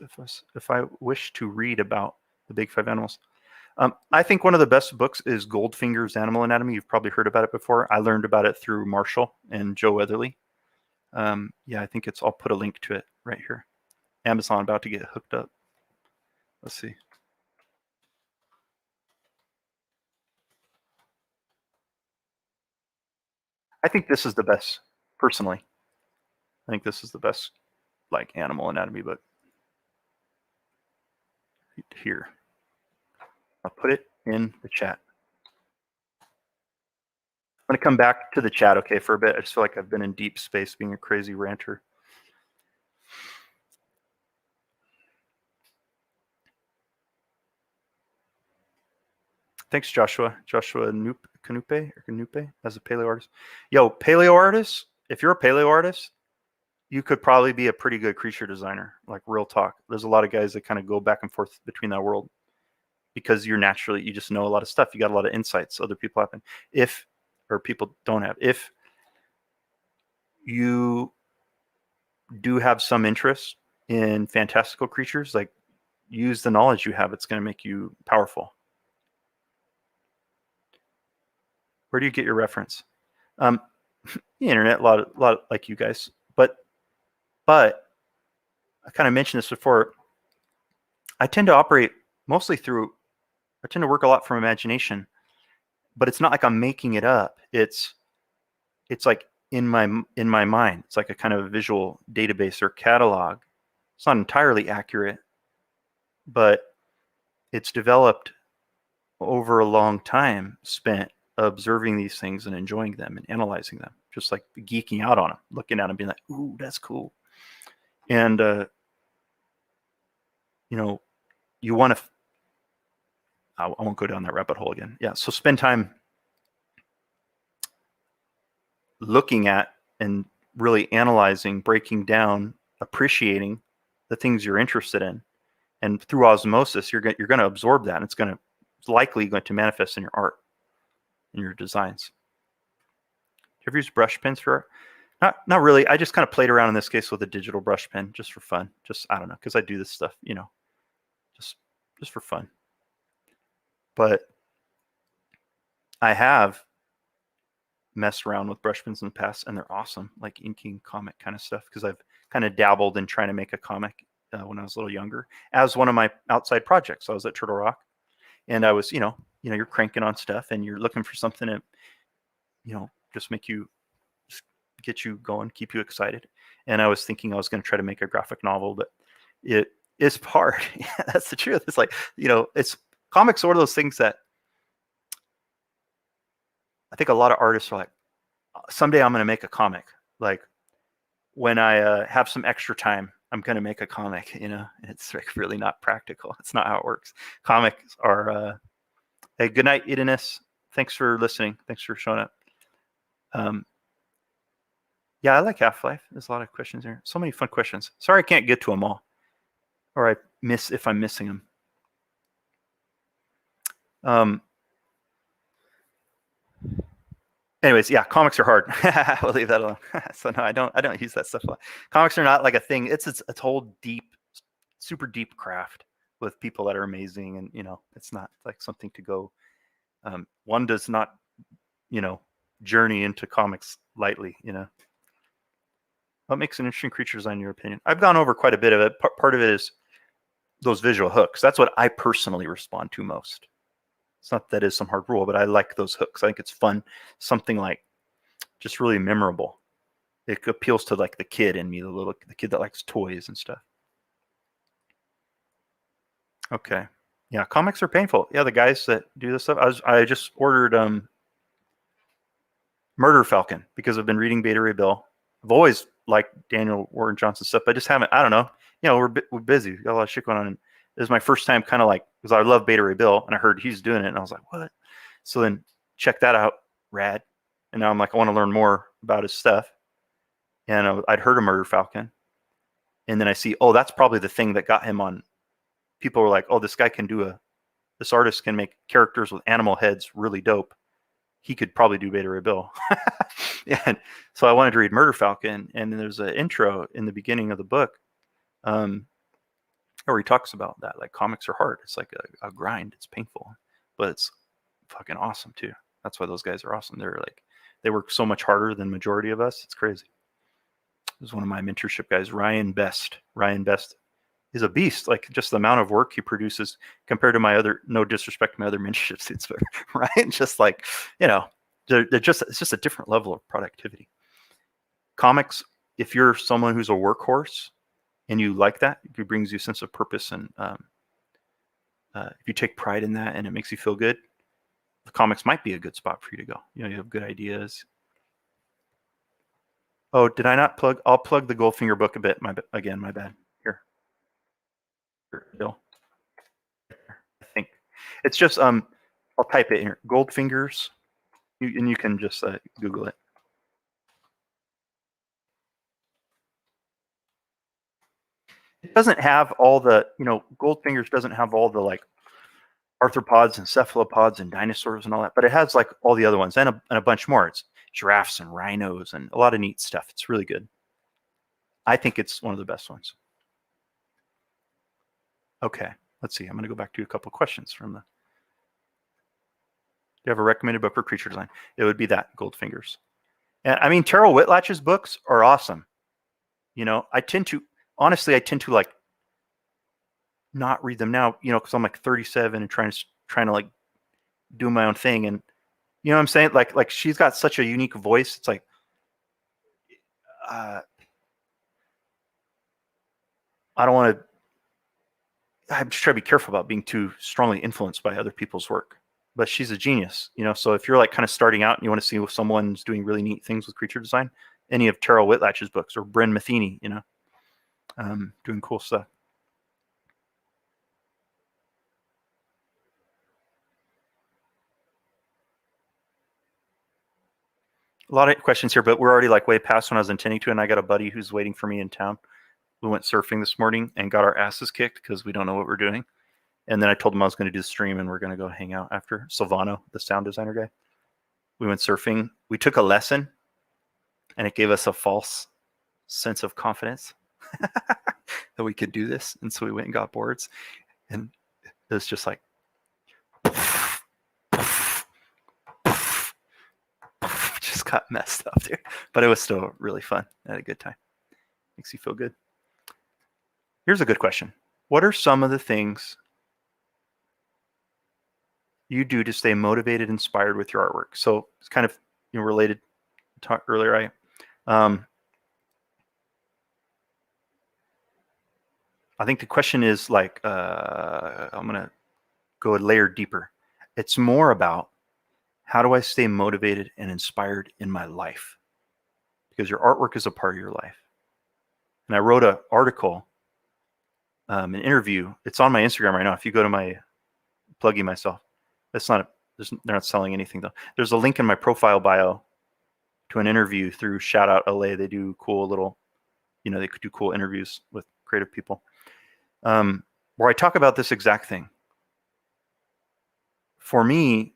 if I wish to read about the big five animals, I think one of the best books is Goldfinger's Animal Anatomy. You've probably heard about it before. I learned about it through Marshall and Joe Weatherly. Yeah, I think I'll put a link to it right here. Amazon about to get hooked up. Let's see. I think this is the best, personally. I think this is the best, like, animal anatomy book. Here. I'll put it in the chat. I'm going to come back to the chat, okay, for a bit. I just feel like I've been in deep space being a crazy ranter. Thanks, Joshua. Joshua Canupe as a paleo artist. Yo, paleo artist, if you're a paleo artist, you could probably be a pretty good creature designer, like, real talk. There's a lot of guys that kind of go back and forth between that world because you just know a lot of stuff. You got a lot of insights other people haven't. Or people don't have. If you do have some interest in fantastical creatures, like, use the knowledge you have. It's going to make you powerful. Where do you get your reference? The internet, a lot like you guys. But I kind of mentioned this before. I tend to operate mostly I tend to work a lot from imagination, but it's not like I'm making it up. It's like in my mind. It's like a kind of a visual database or catalog. It's not entirely accurate, but it's developed over a long time spent observing these things and enjoying them and analyzing them, just like geeking out on them, looking at them, being like, ooh, that's cool. And, you want to, I won't go down that rabbit hole again. Yeah. So spend time looking at and really analyzing, breaking down, appreciating the things you're interested in. And through osmosis, you're going to absorb that, and it's likely going to manifest in your art, in your designs. Do you ever use brush pens for art? Not really. I just kind of played around in this case with a digital brush pen just for fun. Just, I don't know, because I do this stuff, just for fun. But I have messed around with brush pens in the past, and they're awesome, like inking comic kind of stuff, because I've kind of dabbled in trying to make a comic when I was a little younger as one of my outside projects. I was at Turtle Rock, and I was, you're cranking on stuff, and you're looking for something to, just make you get you going, keep you excited. And I was thinking I was going to try to make a graphic novel, but it is hard. Yeah, that's the truth. It's like, it's comics are one of those things that I think a lot of artists are like, someday I'm going to make a comic. Like when I have some extra time, I'm going to make a comic, it's like really not practical. It's not how it works. Comics are, hey, good night, Idanis. Thanks for listening. Thanks for showing up. Yeah, I like Half-Life. There's a lot of questions here. So many fun questions. Sorry I can't get to them all. Or I miss if I'm missing them. Anyways, yeah, comics are hard. We'll leave that alone. So no, I don't use that stuff a lot. Comics are not like a thing. It's a whole deep, super deep craft with people that are amazing, and it's not like something to go. One does not, journey into comics lightly. What makes an interesting creature design in your opinion? I've gone over quite a bit of it. Part of it is those visual hooks. That's what I personally respond to most. It's not that is some hard rule, but I like those hooks. I think it's fun. Something like just really memorable. It appeals to like the kid in me, the kid that likes toys and stuff. Okay. Yeah, comics are painful. Yeah, the guys that do this stuff. I just ordered Murder Falcon because I've been reading Beta Ray Bill. I've always liked Daniel Warren Johnson's stuff, but I just haven't. I don't know. We're busy. We've got a lot of shit going on. And this is my first time kind of like, because I love Beta Ray Bill and I heard he's doing it and I was like, what? So then check that out. Rad. And now I'm like, I want to learn more about his stuff. And I'd heard of Murder Falcon. And then I see, oh, that's probably the thing that got him on. People were like, oh, this guy can this artist can make characters with animal heads really dope. He could probably do Beta Ray Bill. And so I wanted to read Murder Falcon. And then there's an intro in the beginning of the book where he talks about that. Like, comics are hard. It's like a grind. It's painful, but it's fucking awesome too. That's why those guys are awesome. They work so much harder than majority of us. It's crazy. This is one of my mentorship guys, Ryan Best. Ryan Best is a beast. Like, just the amount of work he produces compared to my other, no disrespect to my other mentorship students, but Ryan just like, it's just a different level of productivity. Comics, if you're someone who's a workhorse and you like that, it brings you a sense of purpose, and if you take pride in that and it makes you feel good, the comics might be a good spot for you to go. You have good ideas. Oh, did I not plug? I'll plug the Goldfinger book a bit. My bad. Here, Bill. I think it's just I'll type it here. Goldfingers, and you can just Google it. It doesn't have all the, Goldfingers doesn't have all the like arthropods and cephalopods and dinosaurs and all that, but it has like all the other ones and a bunch more. It's giraffes and rhinos and a lot of neat stuff. It's really good. I think it's one of the best ones. Okay, let's see. I'm going to go back to a couple of questions from do you have a recommended book for creature design? It would be that, Goldfingers. And I mean, Terrell Whitlatch's books are awesome. I tend to like not read them now, because I'm like 37 and trying to like do my own thing. And you know what I'm saying? Like she's got such a unique voice. It's like, I don't want to, I'm just trying to be careful about being too strongly influenced by other people's work, but she's a genius, so if you're like kind of starting out and you want to see if someone's doing really neat things with creature design, any of Terrell Whitlatch's books, or Bryn Matheny, doing cool stuff. A lot of questions here, but we're already like way past when I was intending to, and I got a buddy who's waiting for me in town. We went surfing this morning and got our asses kicked because we don't know what we're doing. And then I told him I was going to do the stream and we're going to go hang out after. Silvano, the sound designer guy. We went surfing. We took a lesson and it gave us a false sense of confidence that we could do this. And so we went and got boards, and it was just like, just got messed up there. But it was still really fun. I had a good time. Makes you feel good. Here's a good question. What are some of the things you do to stay motivated, inspired with your artwork? So it's kind of related. Talked earlier. I think the question is like, I'm going to go a layer deeper. It's more about how do I stay motivated and inspired in my life? Because your artwork is a part of your life. And I wrote an article, an interview. It's on my Instagram right now. If you go to my plugging myself, that's not, they're not selling anything though. There's a link in my profile bio to an interview through Shout Out LA. They do cool little, they could do cool interviews with creative people, where I talk about this exact thing. For me,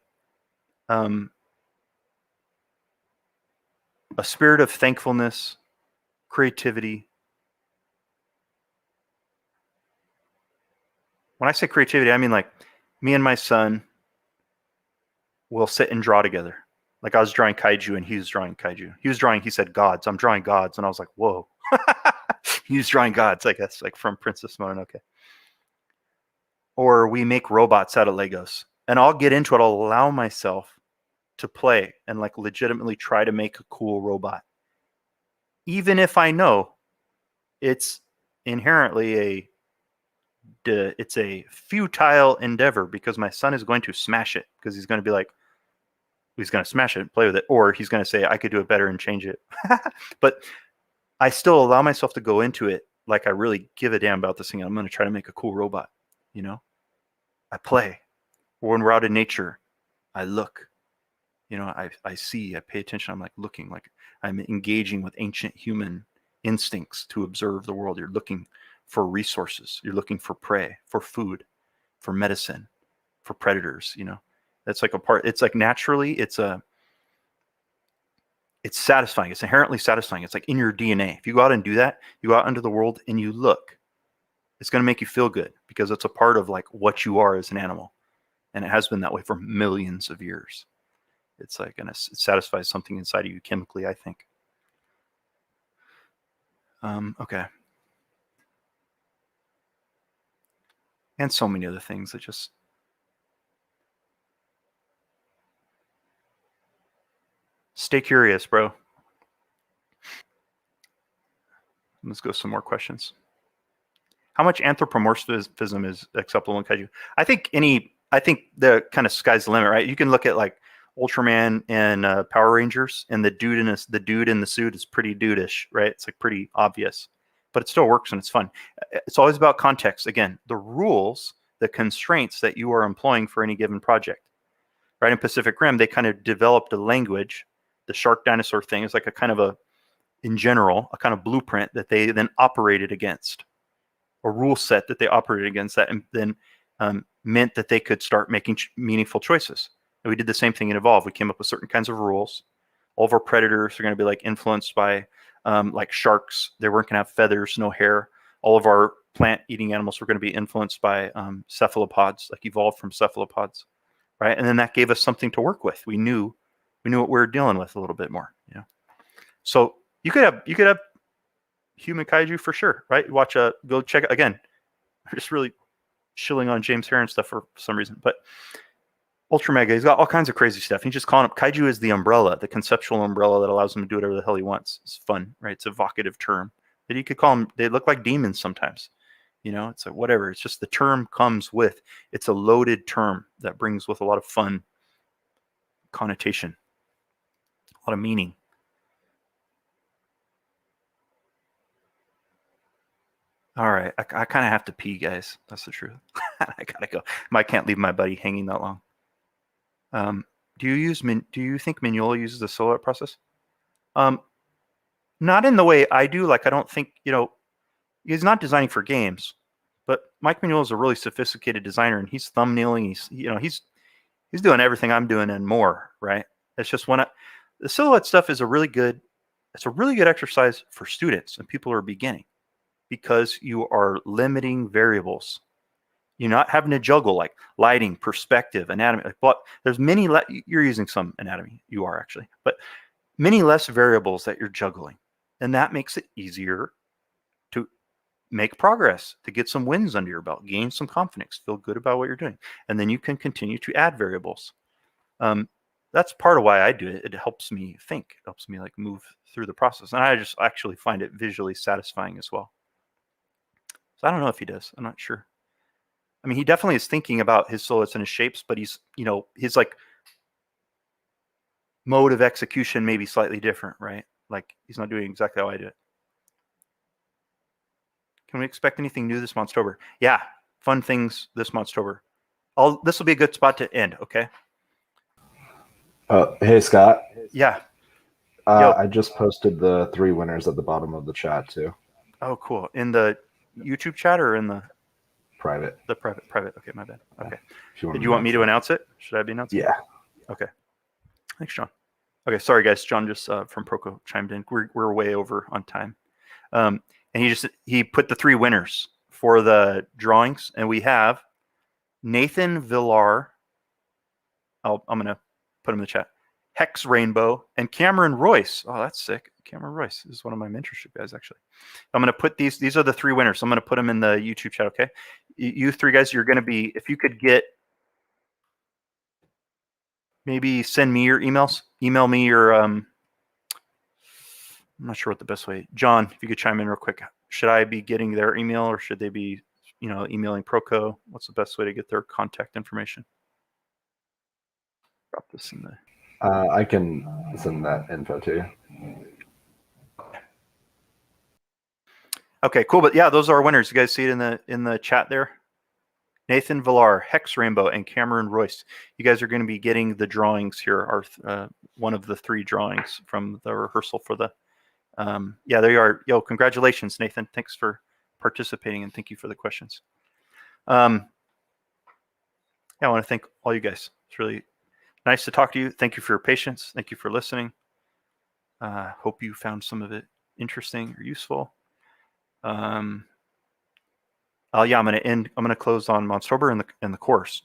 a spirit of thankfulness, creativity. When I say creativity, I mean like me and my son will sit and draw together. Like I was drawing Kaiju and he was drawing Kaiju. He said gods. I'm drawing gods. And I was like, whoa. He's drawing gods, I guess, like from Princess Mononoke. Or we make robots out of Legos. And I'll get into it. I'll allow myself to play and like legitimately try to make a cool robot. Even if I know it's inherently it's a futile endeavor because my son is going to smash it because he's going to be like, he's going to smash it and play with it. Or he's going to say, I could do it better and change it. But I still allow myself to go into it like I really give a damn about this thing. I'm going to try to make a cool robot, I play. Or when we're out in nature, I look. I see, I pay attention. I'm like looking, like I'm engaging with ancient human instincts to observe the world. You're looking for resources. You're looking for prey, for food, for medicine, for predators, That's like a part. It's like naturally, it's satisfying. It's inherently satisfying. It's like in your DNA. If you go out and do that, you go out into the world and you look, it's going to make you feel good because it's a part of like what you are as an animal. And it has been that way for millions of years. It's like, and it satisfies something inside of you chemically, I think. Okay. And so many other things that just, stay curious, bro. Let's go some more questions. How much anthropomorphism is acceptable in Kaiju? I think the kind of sky's the limit, right? You can look at like Ultraman and Power Rangers, and the dude in the suit is pretty dudeish, right? It's like pretty obvious, but it still works and it's fun. It's always about context. Again, the rules, the constraints that you are employing for any given project, right? In Pacific Rim, they kind of developed a language. The shark dinosaur thing is like a kind of in general, a kind of blueprint that they then operated against, a rule set that they operated against that, and then meant that they could start making meaningful choices. And we did the same thing in Evolve. We came up with certain kinds of rules. All of our predators are going to be like influenced by like sharks. They weren't going to have feathers, no hair. All of our plant-eating animals were going to be influenced by cephalopods, like evolved from cephalopods, right? And then that gave us something to work with. We knew what we were dealing with a little bit more. So you could have human kaiju for sure, right? Go check it again. I'm just really shilling on James Herron stuff for some reason, but Ultra Mega, he's got all kinds of crazy stuff. He's just calling up kaiju is the umbrella, the conceptual umbrella that allows him to do whatever the hell he wants. It's fun, right? It's an evocative term that you could call them. They look like demons sometimes, it's like whatever. It's just the term comes with, it's a loaded term that brings with a lot of fun connotation, a lot of meaning. All right, I kind of have to pee, guys. That's the truth. I gotta go. I can't leave my buddy hanging that long. Do you think Mignola uses the silhouette process? Not in the way I do. Like I don't think he's not designing for games, but Mike Mignola is a really sophisticated designer, and he's thumbnailing. He's doing everything I'm doing and more. Right? It's just the silhouette stuff is a really good exercise for students and people who are beginning, because you are limiting variables. You're not having to juggle like lighting, perspective, anatomy. But there's many. You're using some anatomy. You are actually, but many less variables that you're juggling, and that makes it easier to make progress, to get some wins under your belt, gain some confidence, feel good about what you're doing, and then you can continue to add variables. that's part of why I do it. It helps me think. It helps me like move through the process. And I just actually find it visually satisfying as well. So I don't know if he does. I'm not sure. I mean, he definitely is thinking about his silhouettes and his shapes, but he's, his like mode of execution may be slightly different, right? Like he's not doing exactly how I do it. Can we expect anything new this Monstober? Yeah, fun things this Monstober. This will be a good spot to end, okay? Hey, Scott. Yeah. I just posted the 3 winners at the bottom of the chat, too. Oh, cool. In the YouTube chat or in the... Private. The private. Okay, my bad. Okay. Did you want me to announce it? Should I be announcing it? Yeah. Okay. Thanks, John. Okay, sorry, guys. John just from Proko chimed in. We're way over on time. And he put the 3 winners for the drawings, and we have Nathan Villar. I'm going to put him in the chat. Hex Rainbow and Cameron Royce. Oh, that's sick. Cameron Royce is one of my mentorship guys, actually. I'm going to put these are the 3 winners. So I'm going to put them in the YouTube chat, okay? You 3 guys, you're going to be, if you could get, maybe send me your emails. Email me your, I'm not sure what the best way. John, if you could chime in real quick. Should I be getting their email or should they be, emailing Proko? What's the best way to get their contact information? Drop this in the... I can send that info to you. Okay, cool. But yeah, those are our winners. You guys see it in the chat there? Nathan Villar, Hex Rainbow, and Cameron Royce. You guys are going to be getting the drawings here, are one of the 3 drawings from the rehearsal for the... yeah, there you are. Yo, congratulations, Nathan. Thanks for participating, and thank you for the questions. Yeah, I want to thank all you guys. It's really nice to talk to you. Thank you for your patience. Thank you for listening. Hope you found some of it interesting or useful. Yeah, I'm going to close on Monstober and the course.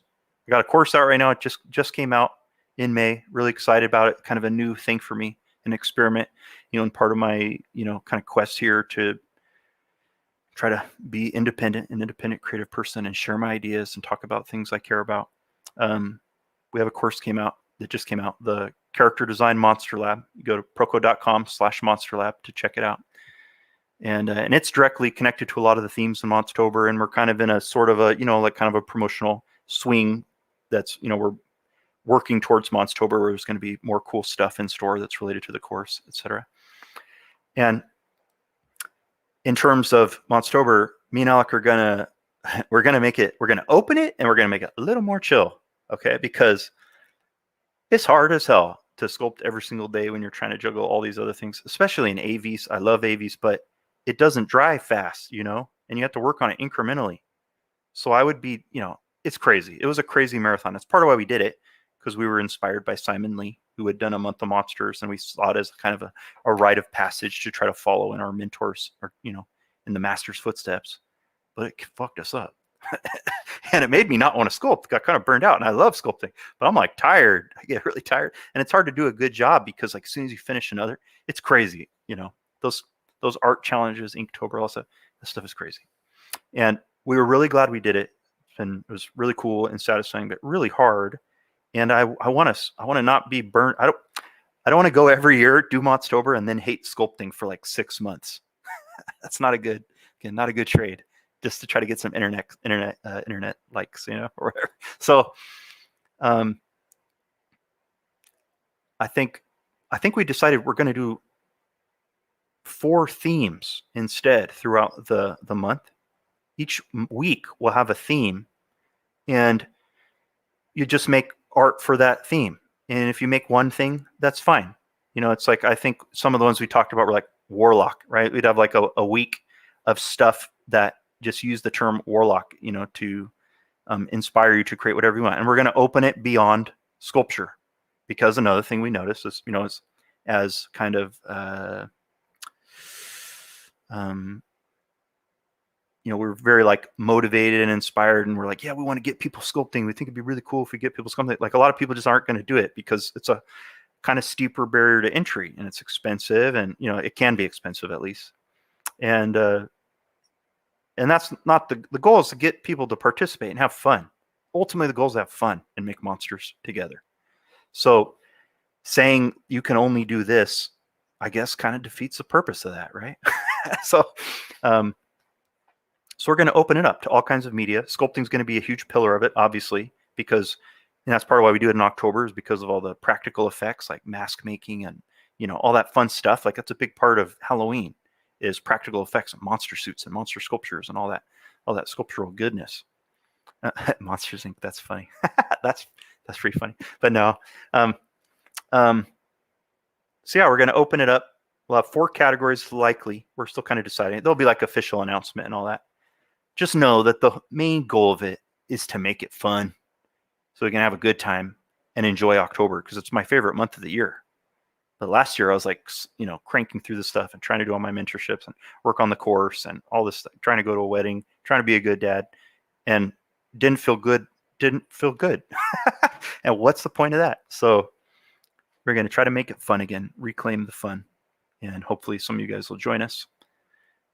I got a course out right now. It just came out in May. Really excited about it. Kind of a new thing for me, an experiment, and part of my, kind of quest here to try to be an independent creative person and share my ideas and talk about things I care about. We have a course that just came out, the Character Design Monster Lab. You go to proko.com/monster lab to check it out. And it's directly connected to a lot of the themes in Monstober, and we're kind of in a sort of a, like kind of a promotional swing that's, we're working towards Monstober, where there's going to be more cool stuff in store that's related to the course, etc. And in terms of Monstober, me and Alec we're going to open it, and we're going to make it a little more chill, okay? Because it's hard as hell to sculpt every single day when you're trying to juggle all these other things, especially in AVs. I love AVs, but it doesn't dry fast, and you have to work on it incrementally. So I would be, it's crazy. It was a crazy marathon. That's part of why we did it, because we were inspired by Simon Lee, who had done a month of monsters, and we saw it as kind of a rite of passage to try to follow in our mentors, or, in the master's footsteps. But it fucked us up. And it made me not want to sculpt. Got kind of burned out, and I love sculpting, but I'm like tired. I get really tired, and it's hard to do a good job because like as soon as you finish another, it's crazy. Those art challenges, Inktober, also that stuff is crazy. And we were really glad we did it, and it was really cool and satisfying, but really hard. And I want to not be burnt. I don't want to go every year, do Monstober, and then hate sculpting for like 6 months. That's not a good trade. Just to try to get some internet likes, or whatever. So, I think we decided we're going to do 4 themes instead throughout the month. Each week we'll have a theme, and you just make art for that theme. And if you make one thing, that's fine. It's like, I think some of the ones we talked about were like Warlock, right? We'd have like a week of stuff that just use the term Warlock, to inspire you to create whatever you want. And we're going to open it beyond sculpture, because another thing we noticed is, as kind of, we're very like motivated and inspired, and we're like, yeah, we want to get people sculpting. We think it'd be really cool if we get people sculpting. Like a lot of people just aren't going to do it because it's a kind of steeper barrier to entry, and it's expensive, and it can be expensive at least. And that's not the goal. Is to get people to participate and have fun. Ultimately, the goal is to have fun and make monsters together. So saying you can only do this, I guess, kind of defeats the purpose of that, right? So we're going to open it up to all kinds of media. Sculpting is going to be a huge pillar of it, obviously, because and that's part of why we do it in October, is because of all the practical effects like mask making and, all that fun stuff. Like that's a big part of Halloween, is practical effects and monster suits and monster sculptures and all that sculptural goodness. Monsters Inc. That's funny. that's pretty funny. But no. So yeah, we're going to open it up. We'll have 4 categories likely. We're still kind of deciding. There'll be like official announcement and all that. Just know that the main goal of it is to make it fun, so we can have a good time and enjoy October, because it's my favorite month of the year. But last year I was like, cranking through the stuff and trying to do all my mentorships and work on the course and all this stuff, trying to go to a wedding, trying to be a good dad, and didn't feel good. And what's the point of that? So we're going to try to make it fun again, reclaim the fun, and hopefully some of you guys will join us,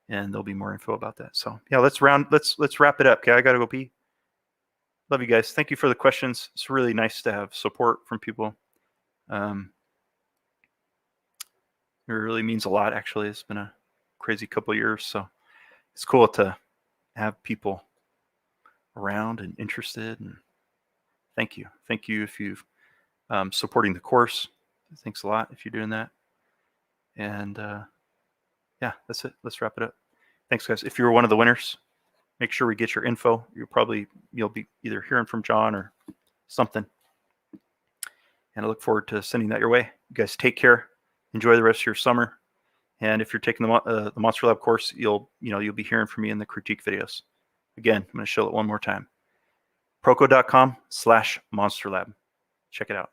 and there'll be more info about that. So yeah, let's wrap it up. Okay, I got to go pee. Love you guys. Thank you for the questions. It's really nice to have support from people. It really means a lot, actually. It's been a crazy couple of years, so it's cool to have people around and interested. And thank you if you've supporting the course. Thanks a lot if you're doing that. And yeah, that's it. Let's wrap it up. Thanks, guys. If you were one of the winners, make sure we get your info. You'll be either hearing from John or something. And I look forward to sending that your way. You guys take care. Enjoy the rest of your summer. And if you're taking the Monster Lab course, you'll be hearing from me in the critique videos. Again, I'm going to show it one more time. Proko.com/monsterlab. Check it out.